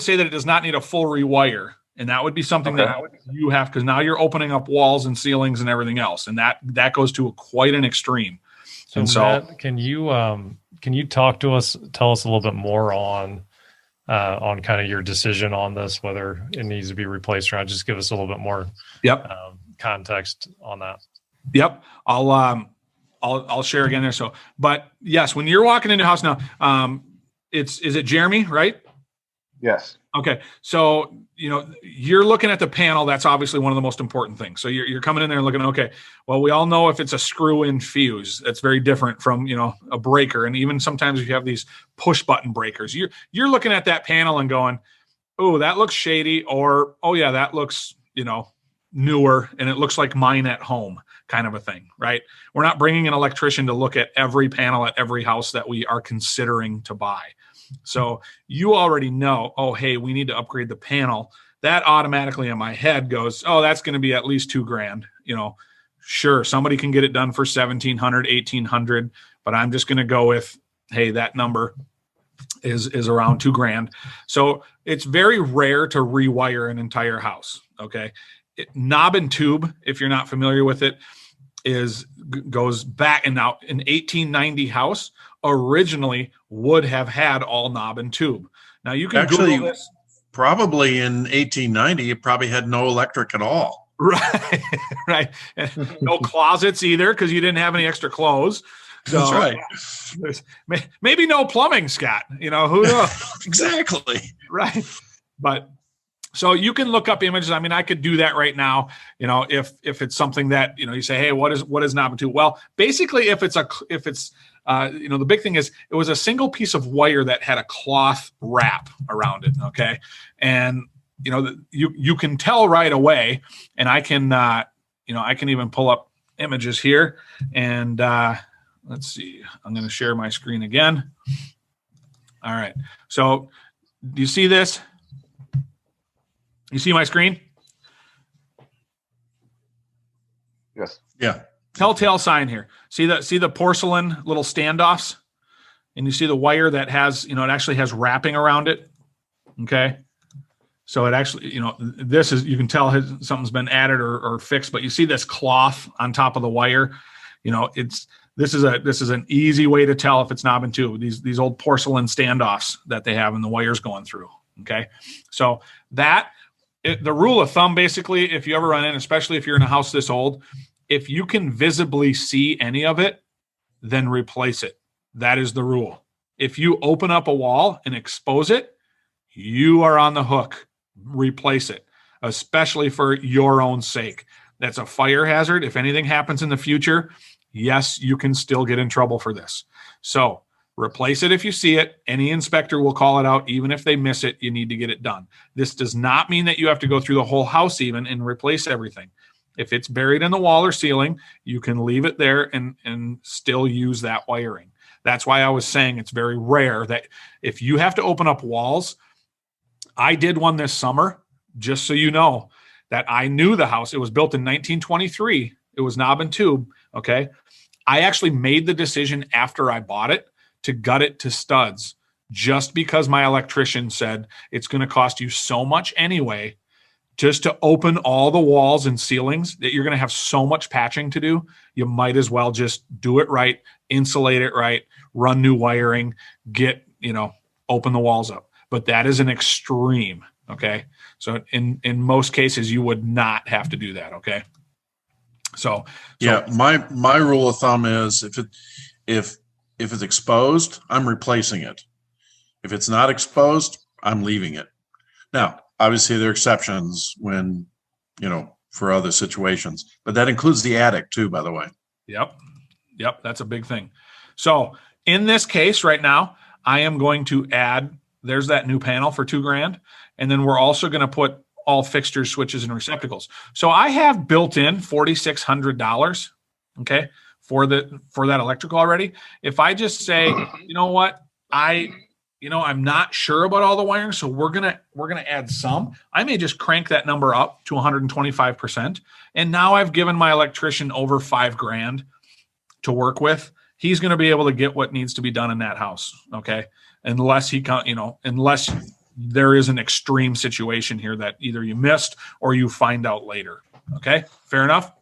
say that it does not need a full rewire. And that would be something that you have, because now you're opening up walls and ceilings and everything else. And that goes to quite an extreme. So, Matt, can you talk to us, tell us a little bit more on kind of your decision on this, whether it needs to be replaced or not? Just give us a little bit more context on that. Yep. I'll share again there. So, but yes, when you're walking into a house now, is it Jeremy, right? Yes. Okay. So, you're looking at the panel. That's obviously one of the most important things. So you're coming in there and looking, okay, well, we all know if it's a screw-in fuse, that's very different from, a breaker. And even sometimes if you have these push button breakers, you're looking at that panel and going, oh, that looks shady, or, oh yeah, that looks, newer, and it looks like mine at home, kind of a thing, right? We're not bringing an electrician to look at every panel at every house that we are considering to buy. So you already know, oh, hey, we need to upgrade the panel. That automatically in my head goes, oh, that's going to be at least $2,000. Sure, somebody can get it done for $1,700, $1,800, but I'm just going to go with, hey, that number is around $2,000. So it's very rare to rewire an entire house. Okay, knob and tube, if you're not familiar with it, goes back, and now an 1890 house originally would have had all knob and tube. Now you can actually Google this. Probably in 1890, it probably had no electric at all. Right, right. And no closets either, because you didn't have any extra clothes. So, That's right. Maybe no plumbing, Scott. Who knows? Exactly. Right. But so you can look up images. I mean, I could do that right now. If it's something that you say, hey, what is knob and tube? Well, basically, if it's the big thing is it was a single piece of wire that had a cloth wrap around it. Okay, and you can tell right away, and I can I can even pull up images here, and let's see. I'm going to share my screen again. All right. So do you see this? You see my screen? Yes. Yeah. Telltale sign here. See the porcelain little standoffs, and you see the wire that has, it actually has wrapping around it. Okay. So it actually, this is, you can tell something's been added or fixed, but you see this cloth on top of the wire. This is an easy way to tell if it's knob and tube. These old porcelain standoffs that they have and the wires going through. Okay. So the rule of thumb, basically, if you ever run in, especially if you're in a house this old, if you can visibly see any of it, then replace it. That is the rule. If you open up a wall and expose it, you are on the hook. Replace it, especially for your own sake. That's a fire hazard. If anything happens in the future, yes, you can still get in trouble for this. So replace it if you see it. Any inspector will call it out. Even if they miss it, you need to get it done. This does not mean that you have to go through the whole house even and replace everything. If it's buried in the wall or ceiling, you can leave it there and still use that wiring. That's why I was saying it's very rare that if you have to open up walls. I did one this summer, just so you know, that I knew the house. It was built in 1923. It was knob and tube. Okay. I actually made the decision after I bought it to gut it to studs just because my electrician said it's going to cost you so much anyway, just to open all the walls and ceilings that you're going to have so much patching to do, you might as well just do it right, insulate it right, run new wiring, open the walls up. But that is an extreme, okay? So in most cases, you would not have to do that, okay? So yeah, my rule of thumb is if it's exposed, I'm replacing it. If it's not exposed, I'm leaving it. Now, obviously, there are exceptions when, for other situations, but that includes the attic too, by the way. Yep. That's a big thing. So in this case right now, I am going to add, there's that new panel for $2,000. And then we're also going to put all fixtures, switches, and receptacles. So I have built in $4,600, okay, for that electrical already. If I just say, you know what, I'm not sure about all the wiring, so we're gonna add some. I may just crank that number up to 125%, and now I've given my electrician over $5,000 to work with. He's going to be able to get what needs to be done in that house, okay? Unless unless there is an extreme situation here that either you missed or you find out later, okay? Fair enough?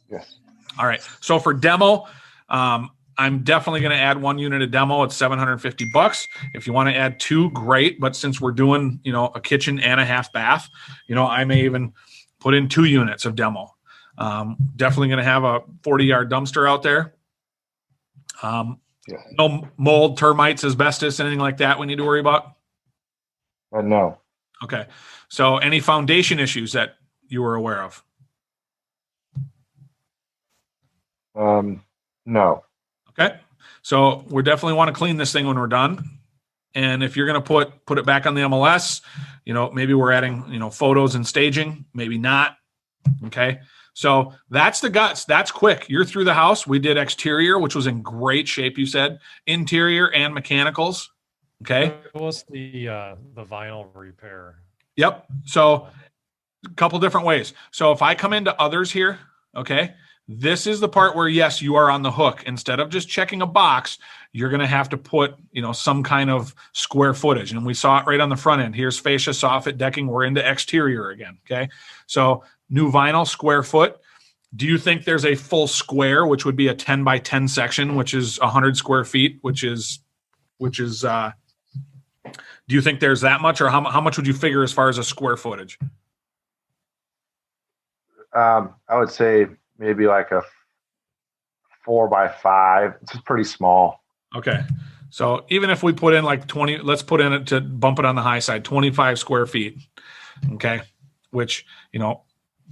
Yes. All right. So for demo, I'm definitely going to add one unit of demo. It's $750. If you want to add two, great. But since we're doing, a kitchen and a half bath, I may even put in 2 units of demo. Definitely going to have a 40-yard dumpster out there. No mold, termites, asbestos, anything like that we need to worry about? No. Okay. So any foundation issues that you were aware of? No. Okay. So we definitely want to clean this thing when we're done. And if you're going to put it back on the MLS, maybe we're adding, photos and staging, maybe not. Okay. So that's the guts. That's quick. You're through the house. We did exterior, which was in great shape, you said. Interior and mechanicals. Okay. What's the vinyl repair? Yep. So a couple different ways. So if I come into others here, okay, this is the part where, yes, you are on the hook. Instead of just checking a box, you're going to have to put, some kind of square footage. And we saw it right on the front end. Here's fascia, soffit, decking. We're into exterior again. Okay. So new vinyl, square foot. Do you think there's a full square, which would be a 10 by 10 section, which is 100 square feet, which is, do you think there's that much, or how much would you figure as far as a square footage? I would say maybe like a 4 by 5. It's pretty small. Okay. So even if we put in like 20, let's put in it to bump it on the high side, 25 square feet. Okay. Which,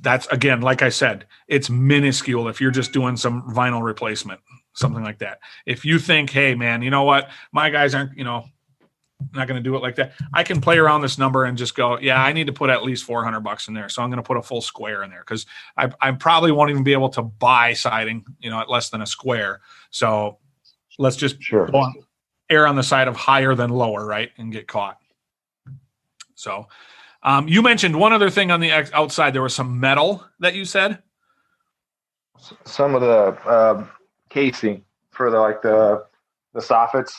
that's, again, like I said, it's minuscule if you're just doing some vinyl replacement, something like that. If you think, hey man, you know what, my guys aren't, not going to do it like that, I can play around this number and just go, yeah, I need to put at least $400 in there. So I'm going to put a full square in there, because I probably won't even be able to buy siding, at less than a square. So let's just err on the side of higher than lower, right, and get caught. So you mentioned one other thing on the outside. There was some metal that you said. Some of the casing for the soffits.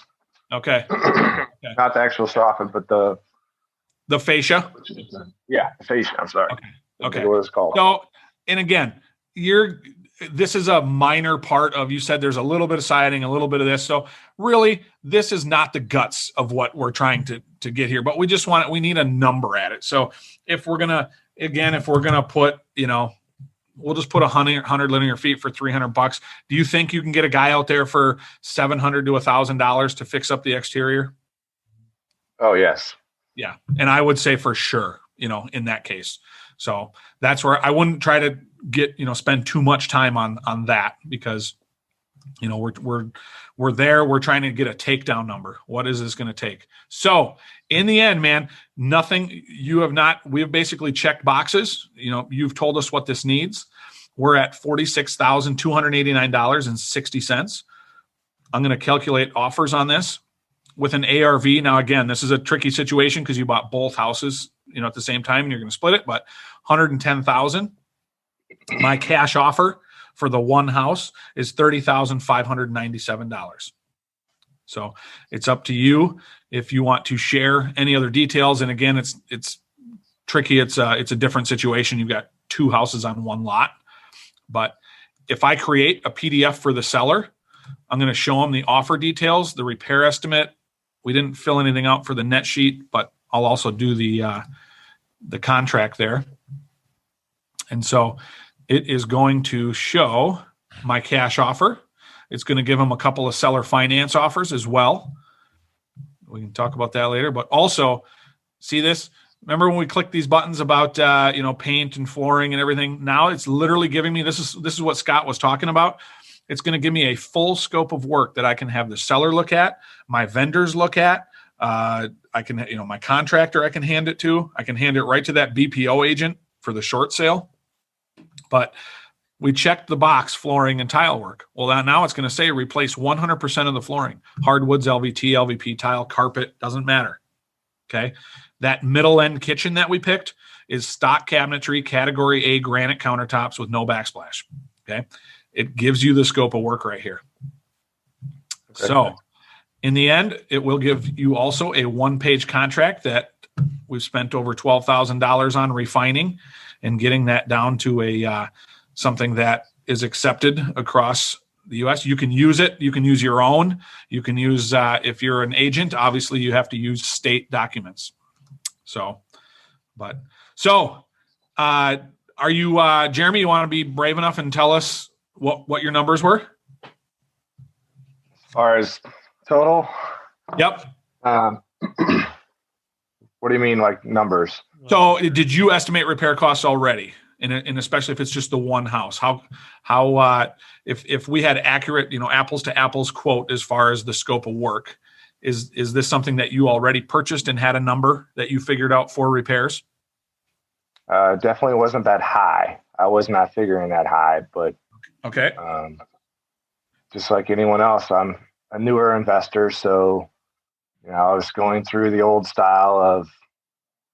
Okay. Not the actual soffit, but the fascia. Yeah, the fascia. I'm sorry. Okay. What it's called. So, and again, this is a minor part of, you said there's a little bit of siding, a little bit of this. So really, this is not the guts of what we're trying to get here, but we just we need a number at it. So if we're going to put, we'll just put 100 linear feet for $300. Do you think you can get a guy out there for $700 to $1,000 to fix up the exterior? Oh, yes. Yeah. And I would say for sure, in that case. So that's where I wouldn't try to get, spend too much time on that, because, we're there. We're trying to get a takedown number. What is this going to take? So in the end, man, we have basically checked boxes. You've told us what this needs. We're at $46,289.60. I'm going to calculate offers on this with an ARV. Now, again, this is a tricky situation because you bought both houses, at the same time, and you're going to split it, but $110,000. My cash offer for the one house is $30,597. So it's up to you if you want to share any other details. And again, it's tricky. It's a different situation. You've got 2 houses on 1 lot. But if I create a PDF for the seller, I'm going to show them the offer details, the repair estimate. We didn't fill anything out for the net sheet, but I'll also do the contract there. And so it is going to show my cash offer. It's going to give them a couple of seller finance offers as well. We can talk about that later, but also see this. Remember when we clicked these buttons about paint and flooring and everything? Now it's literally giving me, this is what Scott was talking about. It's going to give me a full scope of work that I can have the seller look at, my vendors look at. I can, my contractor I can hand it to. I can hand it right to that BPO agent for the short sale. But we checked the box flooring and tile work. Well, now it's going to say replace 100% of the flooring. Hardwoods, LVT, LVP, tile, carpet, doesn't matter. Okay. That middle end kitchen that we picked is stock cabinetry, category A granite countertops with no backsplash. Okay. It gives you the scope of work right here. Okay. So in the end, it will give you also a 1-page contract that we've spent over $12,000 on refining and getting that down to a something that is accepted across the U.S. You can use it. You can use your own. You can use, if you're an agent, obviously you have to use state documents. So are you, Jeremy, you want to be brave enough and tell us what your numbers were? As far as total? Yep. What do you mean, like numbers? So did you estimate repair costs already? And especially if it's just the one house, how if we had accurate, apples to apples quote as far as the scope of work, is this something that you already purchased and had a number that you figured out for repairs? Definitely wasn't that high. I was not figuring that high, but okay. Just like anyone else, I'm a newer investor, so I was going through the old style of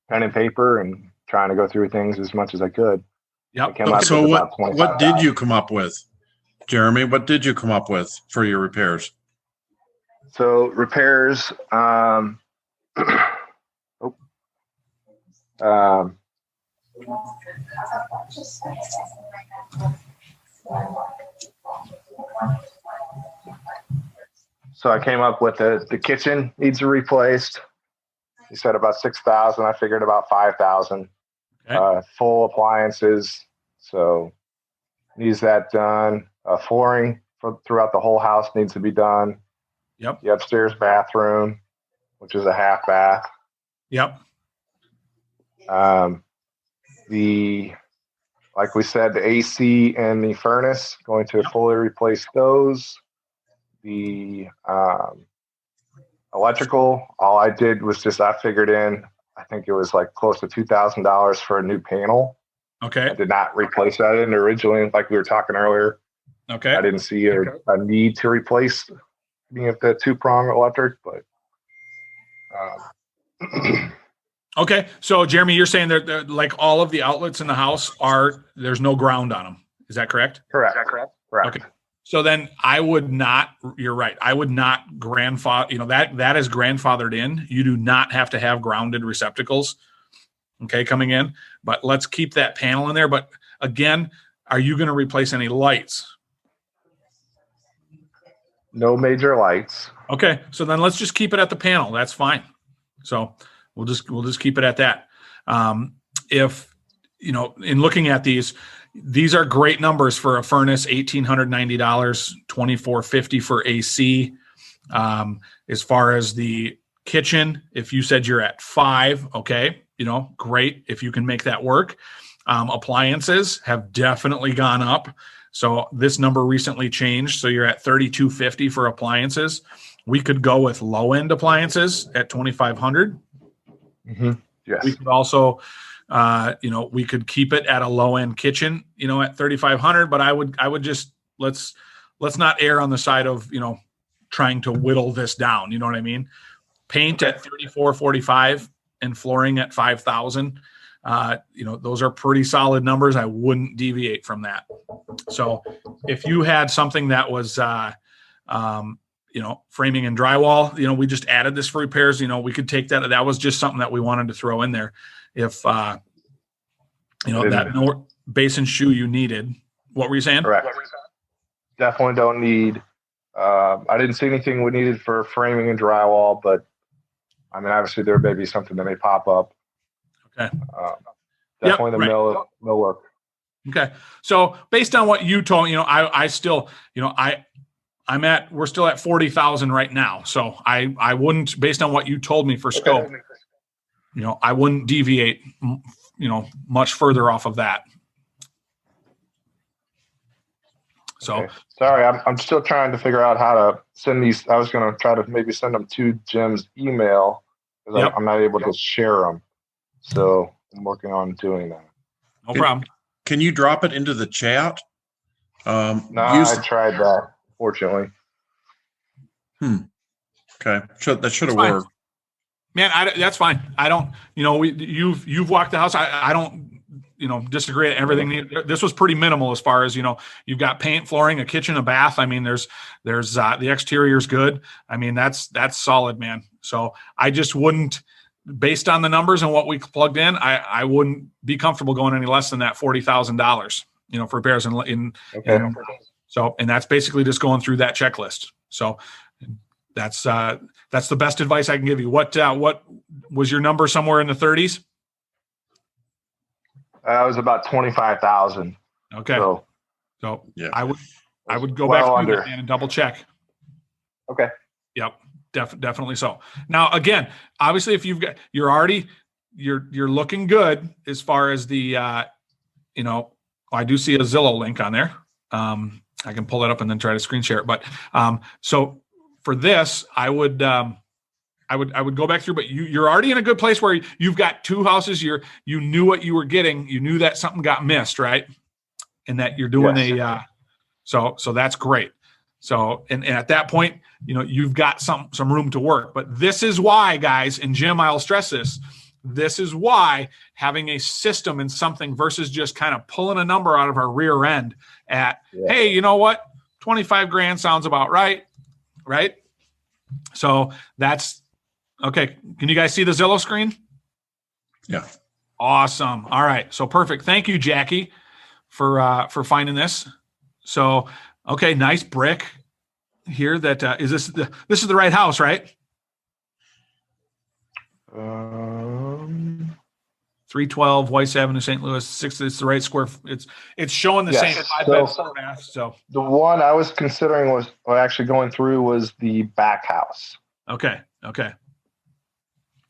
pen and paper and trying to go through things as much as I could. Yep. So what did you come up with, Jeremy? What did you come up with for your repairs? So repairs, so I came up with the kitchen needs replaced. He said about 6,000. I figured about 5,000. Okay. Full appliances, so needs that done. Flooring throughout the whole house needs to be done. Yep. The upstairs bathroom, which is a half bath. Yep. Like we said, the AC and the furnace, going to fully replace those. The electrical, all I did was I figured in, I think it was like close to $2,000 for a new panel. Okay. I did not replace that in originally, like we were talking earlier. Okay. I didn't see a need to replace any of the 2-prong electric, but. Okay. So Jeremy, you're saying that like all of the outlets in the house there's no ground on them. Is that correct? Correct. Okay. So then I would not, you're right. I would not grandfather, that is grandfathered in. You do not have to have grounded receptacles, okay, coming in, but let's keep that panel in there. But again, are you going to replace any lights? No major lights. Okay. So then let's just keep it at the panel. That's fine. So we'll just keep it at that. If, in looking at these are great numbers for a furnace, $1,890, $2,450 for AC. As far as the kitchen, if you said you're at 5, okay, great. If you can make that work. Appliances have definitely gone up. So this number recently changed. So you're at $3,250 for appliances. We could go with low end appliances at $2,500. Mm-hmm. Yes. We could also, we could keep it at a low end kitchen, at $3,500. But I would just let's not err on the side of trying to whittle this down. You know what I mean? Paint at $3,445 and flooring at $5,000. Those are pretty solid numbers. I wouldn't deviate from that. So if you had something that was, framing and drywall, we just added this for repairs. We could take that. That was just something that we wanted to throw in there. If, that base and shoe you needed. What were you saying? Correct. Definitely don't need. I didn't see anything we needed for framing and drywall, but I mean, obviously there may be something that may pop up. Okay. Definitely the mill work. Okay. So based on what you told, I still, we're still at 40,000 right now. So I wouldn't, based on what you told me for scope, I wouldn't deviate, much further off of that. So okay. Sorry, I'm still trying to figure out how to send these. I was going to try to maybe send them to Jim's email because I'm not able to share them. So I'm working on doing that. No problem. Can you drop it into the chat? No, I tried that, fortunately. Okay. That should have worked. Man, that's fine. I don't, you've walked the house. I don't, disagree at everything. This was pretty minimal as far as, you've got paint, flooring, a kitchen, a bath. I mean, there's the exterior's good. I mean, that's solid, man. So I just wouldn't, based on the numbers and what we plugged in, I wouldn't be comfortable going any less than that $40,000, for repairs and that's basically just going through that checklist. So that's the best advice I can give you. What was your number, somewhere in the 30s? It was about 25,000. Okay. So yeah, I would go back through that and double check. Okay. Yep. Definitely so. Now, again, obviously, if you're looking good as far as the, I do see a Zillow link on there. I can pull it up and then try to screen share it. But so for this, I would go back through, but you're already in a good place where you've got two houses. You knew what you were getting. You knew that something got missed, right? And that you're doing so that's great. So, and at that point, you've got some room to work. But this is why, guys, and Jim, I'll stress this. This is why having a system and something versus just kind of pulling a number out of our rear end at, hey, you know what? 25 grand sounds about right. Right. So that's okay. Can you guys see the Zillow screen? Yeah. Awesome. All right. So perfect. Thank you, Jackie, for finding this. So, okay. Nice brick here. That is this is the right house, right? 312 Weiss Avenue, St. Louis. 6. It's the right square. It's showing the same 5-bed bath. So the one I was considering was actually going through was the back house. Okay.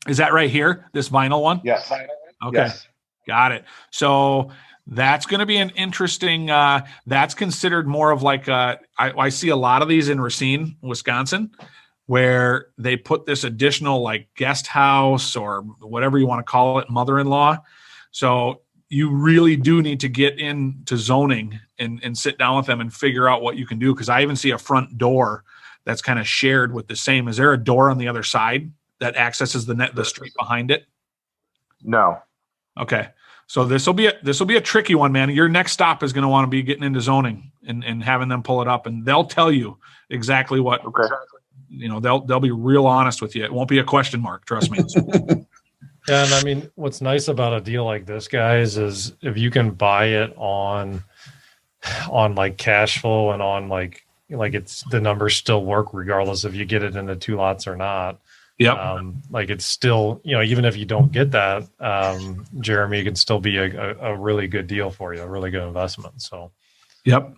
Is that right here? This vinyl one? Yes. Okay. Yes. Got it. So that's going to be an interesting. That's considered more of like I see a lot of these in Racine, Wisconsin, where they put this additional like guest house or whatever you want to call it, mother-in-law. So you really do need to get into zoning and sit down with them and figure out what you can do. Because I even see a front door that's kind of shared with the same. Is there a door on the other side that accesses the street behind it? No. Okay. So this will be a tricky one, man. Your next stop is going to want to be getting into zoning and having them pull it up, and they'll tell you exactly what. Okay. They'll be real honest with you. It won't be a question mark. Trust me. Yeah, and I mean, what's nice about a deal like this, guys, is if you can buy it on like cash flow and on like it's the numbers still work regardless if you get it into two lots or not. Yep. Like it's still, even if you don't get that, Jeremy, it can still be a really good deal for you, a really good investment. So, yep.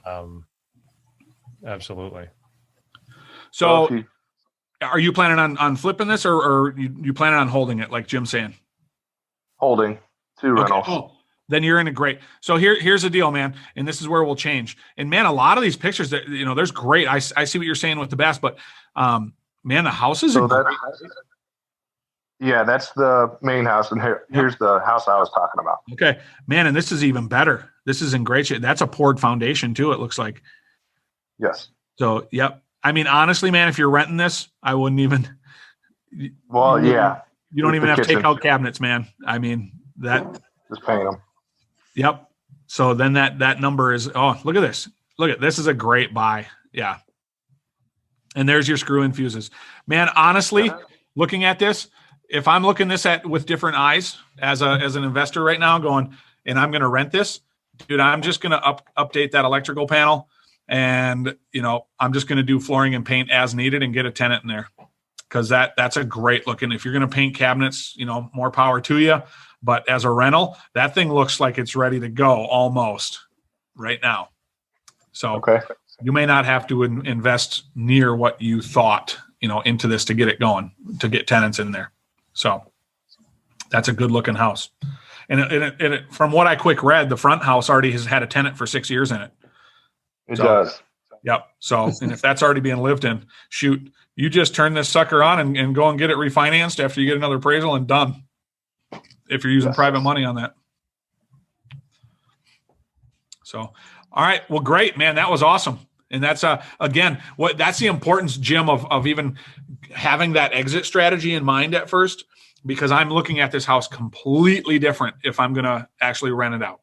Absolutely. So are you planning on flipping this or you planning on holding it like Jim's saying? Holding 2 rentals. Okay. Oh, then you're in a great. So here's the deal, man. And this is where we'll change. And man, a lot of these pictures that, there's great. I see what you're saying with the bass, but, man, the houses are great. Yeah, that's the main house. And here's the house I was talking about. Okay, man. And this is even better. This is in great shape. That's a poured foundation too. It looks like. Yes. So, yep. I mean, honestly, man, if you're renting this, I wouldn't even. Well, yeah. You don't even have to take out cabinets, man. I mean, that. Just paint them. Yep. So then that number is, oh, look at this. This is a great buy. Yeah. And there's your screw-in fuses. Man, honestly, looking at this, if I'm looking this at with different eyes as an investor right now going, and I'm going to rent this, dude, I'm just going to update that electrical panel. And, I'm just going to do flooring and paint as needed and get a tenant in there. Because that's a great looking. If you're going to paint cabinets, more power to you. But as a rental, that thing looks like it's ready to go almost right now. So you may not have to invest near what you thought, into this to get it going, to get tenants in there. So that's a good looking house. And it, from what I quick read, the front house already has had a tenant for 6 years in it. It does. Yep. So, and if that's already being lived in, shoot, you just turn this sucker on and go and get it refinanced after you get another appraisal and done. If you're using private money on that. So, all right. Well, great, man. That was awesome. And that's, again, that's the importance, Jim, of even having that exit strategy in mind at first, because I'm looking at this house completely different if I'm going to actually rent it out.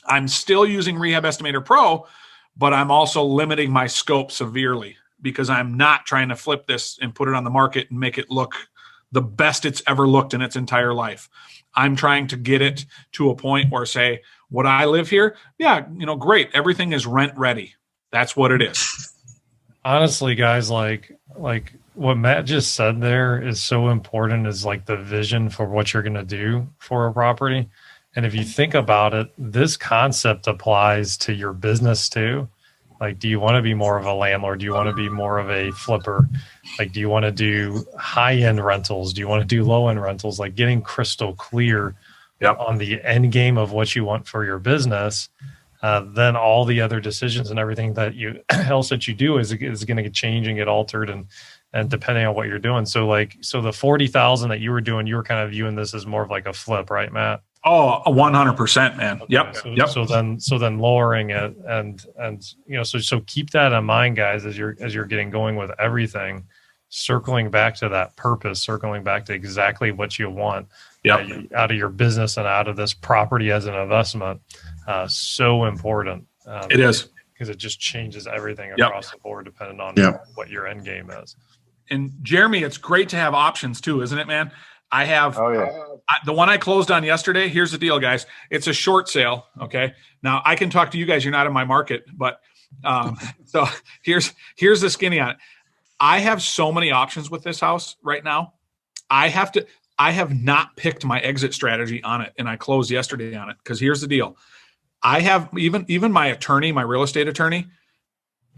I'm still using Rehab Estimator Pro, but I'm also limiting my scope severely because I'm not trying to flip this and put it on the market and make it look the best it's ever looked in its entire life. I'm trying to get it to a point where, say, would I live here? Yeah, great. Everything is rent ready. That's what it is. Honestly, guys, like what Matt just said there is so important, is like the vision for what you're going to do for a property. And if you think about it, this concept applies to your business too. Like, do you want to be more of a landlord? Do you want to be more of a flipper? Like, do you want to do high-end rentals? Do you want to do low-end rentals? Like, getting crystal clear on the end game of what you want for your business, then all the other decisions and everything that else that you do is going to change and get altered, and depending on what you're doing. So the 40,000 that you were doing, you were kind of viewing this as more of like a flip, right, Matt? Oh, 100%, man. Okay, Yep. So then lowering it and so keep that in mind, guys, as you're getting going with everything, circling back to that purpose, circling back to exactly what you want out of your business and out of this property as an investment. So important. It is, because it just changes everything across the board depending on what your end game is. And Jeremy, it's great to have options too, isn't it, man? I have the one I closed on yesterday. Here's the deal, guys. It's a short sale. Okay. Now I can talk to you guys. You're not in my market, but so here's the skinny on it. I have so many options with this house right now. I have not picked my exit strategy on it. And I closed yesterday on it because here's the deal. I have even my attorney, my real estate attorney,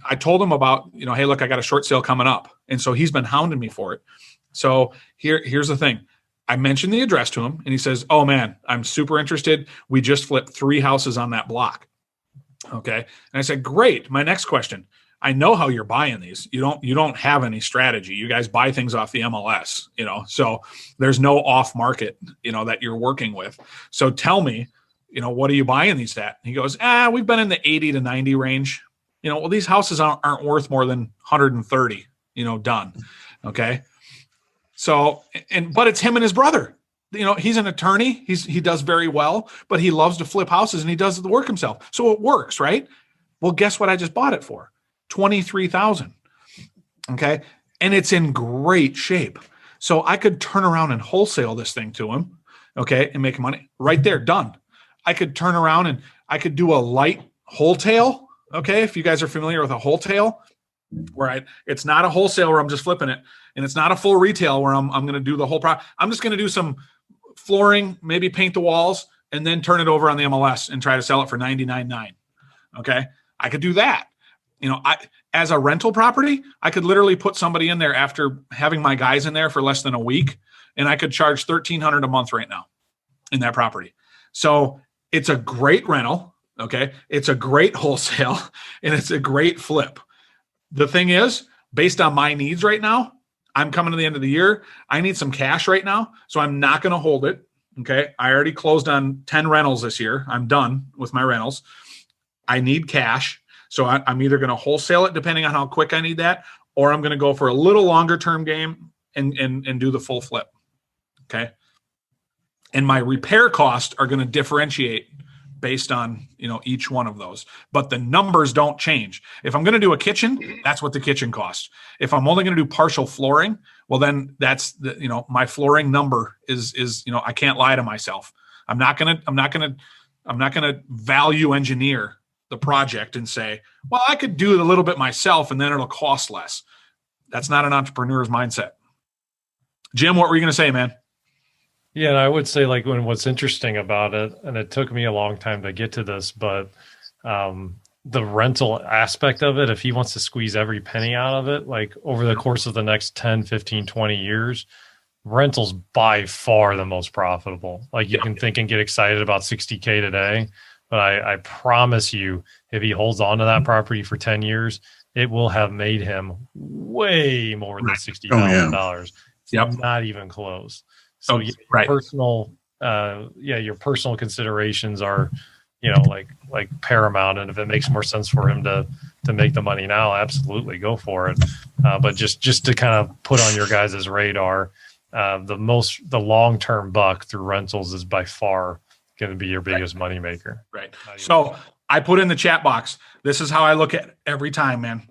I told him about, hey, look, I got a short sale coming up. And so he's been hounding me for it. So here's the thing. I mentioned the address to him and he says, oh man, I'm super interested. We just flipped 3 houses on that block. Okay. And I said, great. My next question. I know how you're buying these. You don't have any strategy. You guys buy things off the MLS, so there's no off market, that you're working with. So tell me, what are you buying these at? He goes, we've been in the 80 to 90 range. Well, these houses aren't worth more than 130, done. Okay. So, but it's him and his brother. He's an attorney. He does very well, but he loves to flip houses and he does the work himself. So it works, right? Well, guess what I just bought it for? $23,000. Okay. And it's in great shape. So I could turn around and wholesale this thing to him. Okay. And make money right there. Done. I could turn around and I could do a light wholesale. Okay. If you guys are familiar with a wholesale, where it's not a wholesale where I'm just flipping it, and it's not a full retail where I'm going to do the whole product. I'm just going to do some flooring, maybe paint the walls, and then turn it over on the MLS and try to sell it for $99,900. Okay. I could do that. As a rental property, I could literally put somebody in there after having my guys in there for less than a week, and I could charge $1,300 a month right now in that property. So it's a great rental. Okay. It's a great wholesale and it's a great flip. The thing is, based on my needs right now, I'm coming to the end of the year. I need some cash right now. So I'm not going to hold it. Okay. I already closed on 10 rentals this year. I'm done with my rentals. I need cash. So I'm either going to wholesale it depending on how quick I need that, or I'm going to go for a little longer term game and do the full flip. Okay. And my repair costs are going to differentiate based on, each one of those, but the numbers don't change. If I'm going to do a kitchen, that's what the kitchen costs. If I'm only going to do partial flooring, well, then that's my flooring number is, I can't lie to myself. I'm not going to value engineer the project and say, well, I could do it a little bit myself and then it'll cost less. That's not an entrepreneur's mindset. Jim, what were you going to say, man? Yeah, and I would say what's interesting about it, and it took me a long time to get to this, but the rental aspect of it, if he wants to squeeze every penny out of it, like over the course of the next 10, 15, 20 years, rental's by far the most profitable. Like you can think and get excited about 60K today, but I promise you, if he holds on to that property for 10 years, it will have made him way more than $60,000. Yep. Not even close. So your personal considerations are, like paramount. And if it makes more sense for him to make the money now, absolutely go for it. But just to kind of put on your guys' radar, the long-term buck through rentals is by far going to be your biggest moneymaker. Right. So I put in the chat box, this is how I look at it every time, man.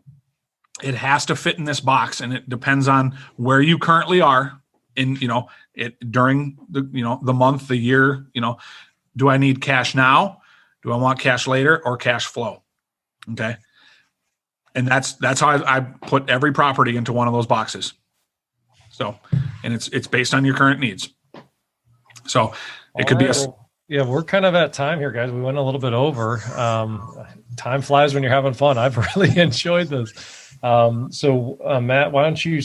It has to fit in this box, and it depends on where you currently are in, during the month, the year. Do I need cash now? Do I want cash later or cash flow? Okay. And that's how I put every property into one of those boxes. So, and it's based on your current needs. So it could be yeah, we're kind of at time here, guys. We went a little bit over. Time flies when you're having fun. I've really enjoyed this. Matt, why don't you,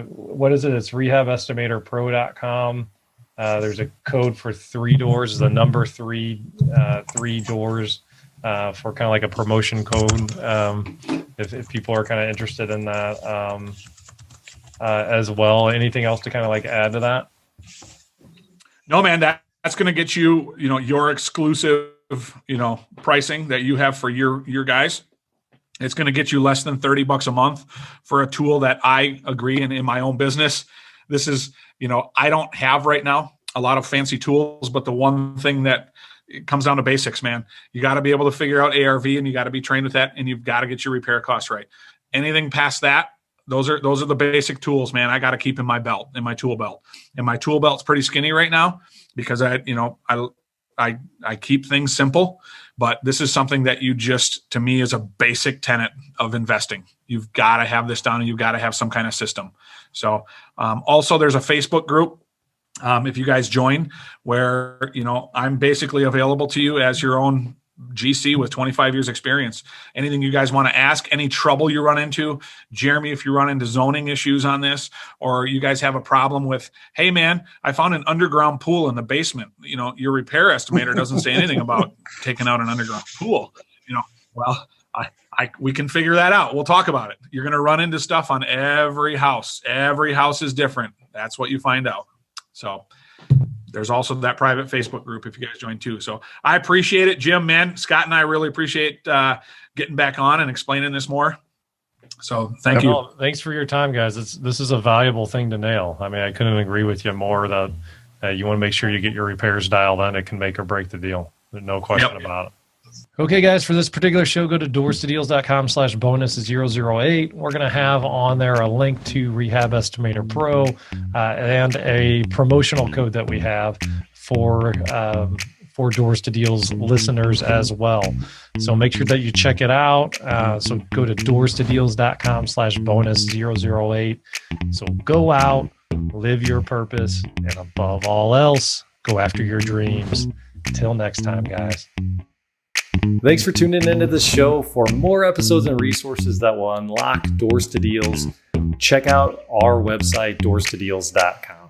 what is it? It's rehabestimatorpro.com. There's a code for 3 doors, the number 3 doors, for kind of like a promotion code. If people are kind of interested in that, as well. Anything else to kind of like add to that? No, man, that's going to get you, your exclusive, pricing that you have for your guys. It's going to get you less than $30 a month for a tool that I agree. And in my own business, this is, I don't have right now a lot of fancy tools, but the one thing that it comes down to basics, man. You got to be able to figure out ARV, and you got to be trained with that, and you've got to get your repair costs right. Anything past that, those are the basic tools, man. I got to keep in my belt, in my tool belt, and my tool belt's pretty skinny right now because I keep things simple. But this is something that to me, is a basic tenet of investing. You've got to have this down, and you've got to have some kind of system. So also there's a Facebook group. If you guys join, where, I'm basically available to you as your own GC with 25 years experience. Anything you guys want to ask, any trouble you run into, Jeremy, if you run into zoning issues on this, or you guys have a problem with, hey man, I found an underground pool in the basement. Your repair estimator doesn't say anything about taking out an underground pool. Well, we can figure that out. We'll talk about it. You're going to run into stuff on every house. Every house is different. That's what you find out. So there's also that private Facebook group if you guys join too. So I appreciate it, Jim, man. Scott and I really appreciate getting back on and explaining this more. So thank you. Thanks for your time, guys. This is a valuable thing to nail. I mean, I couldn't agree with you more that you want to make sure you get your repairs dialed in. It can make or break the deal. There's no question about it. Okay, guys, for this particular show, go to doorstodeals.com/bonus008. We're going to have on there a link to Rehab Estimator Pro and a promotional code that we have for Doors to Deals listeners as well. So make sure that you check it out. So go to doorstodeals.com/bonus008. So go out, live your purpose, and above all else, go after your dreams. Till next time, guys. Thanks for tuning into this show. For more episodes and resources that will unlock Doors to Deals, check out our website, doorstodeals.com.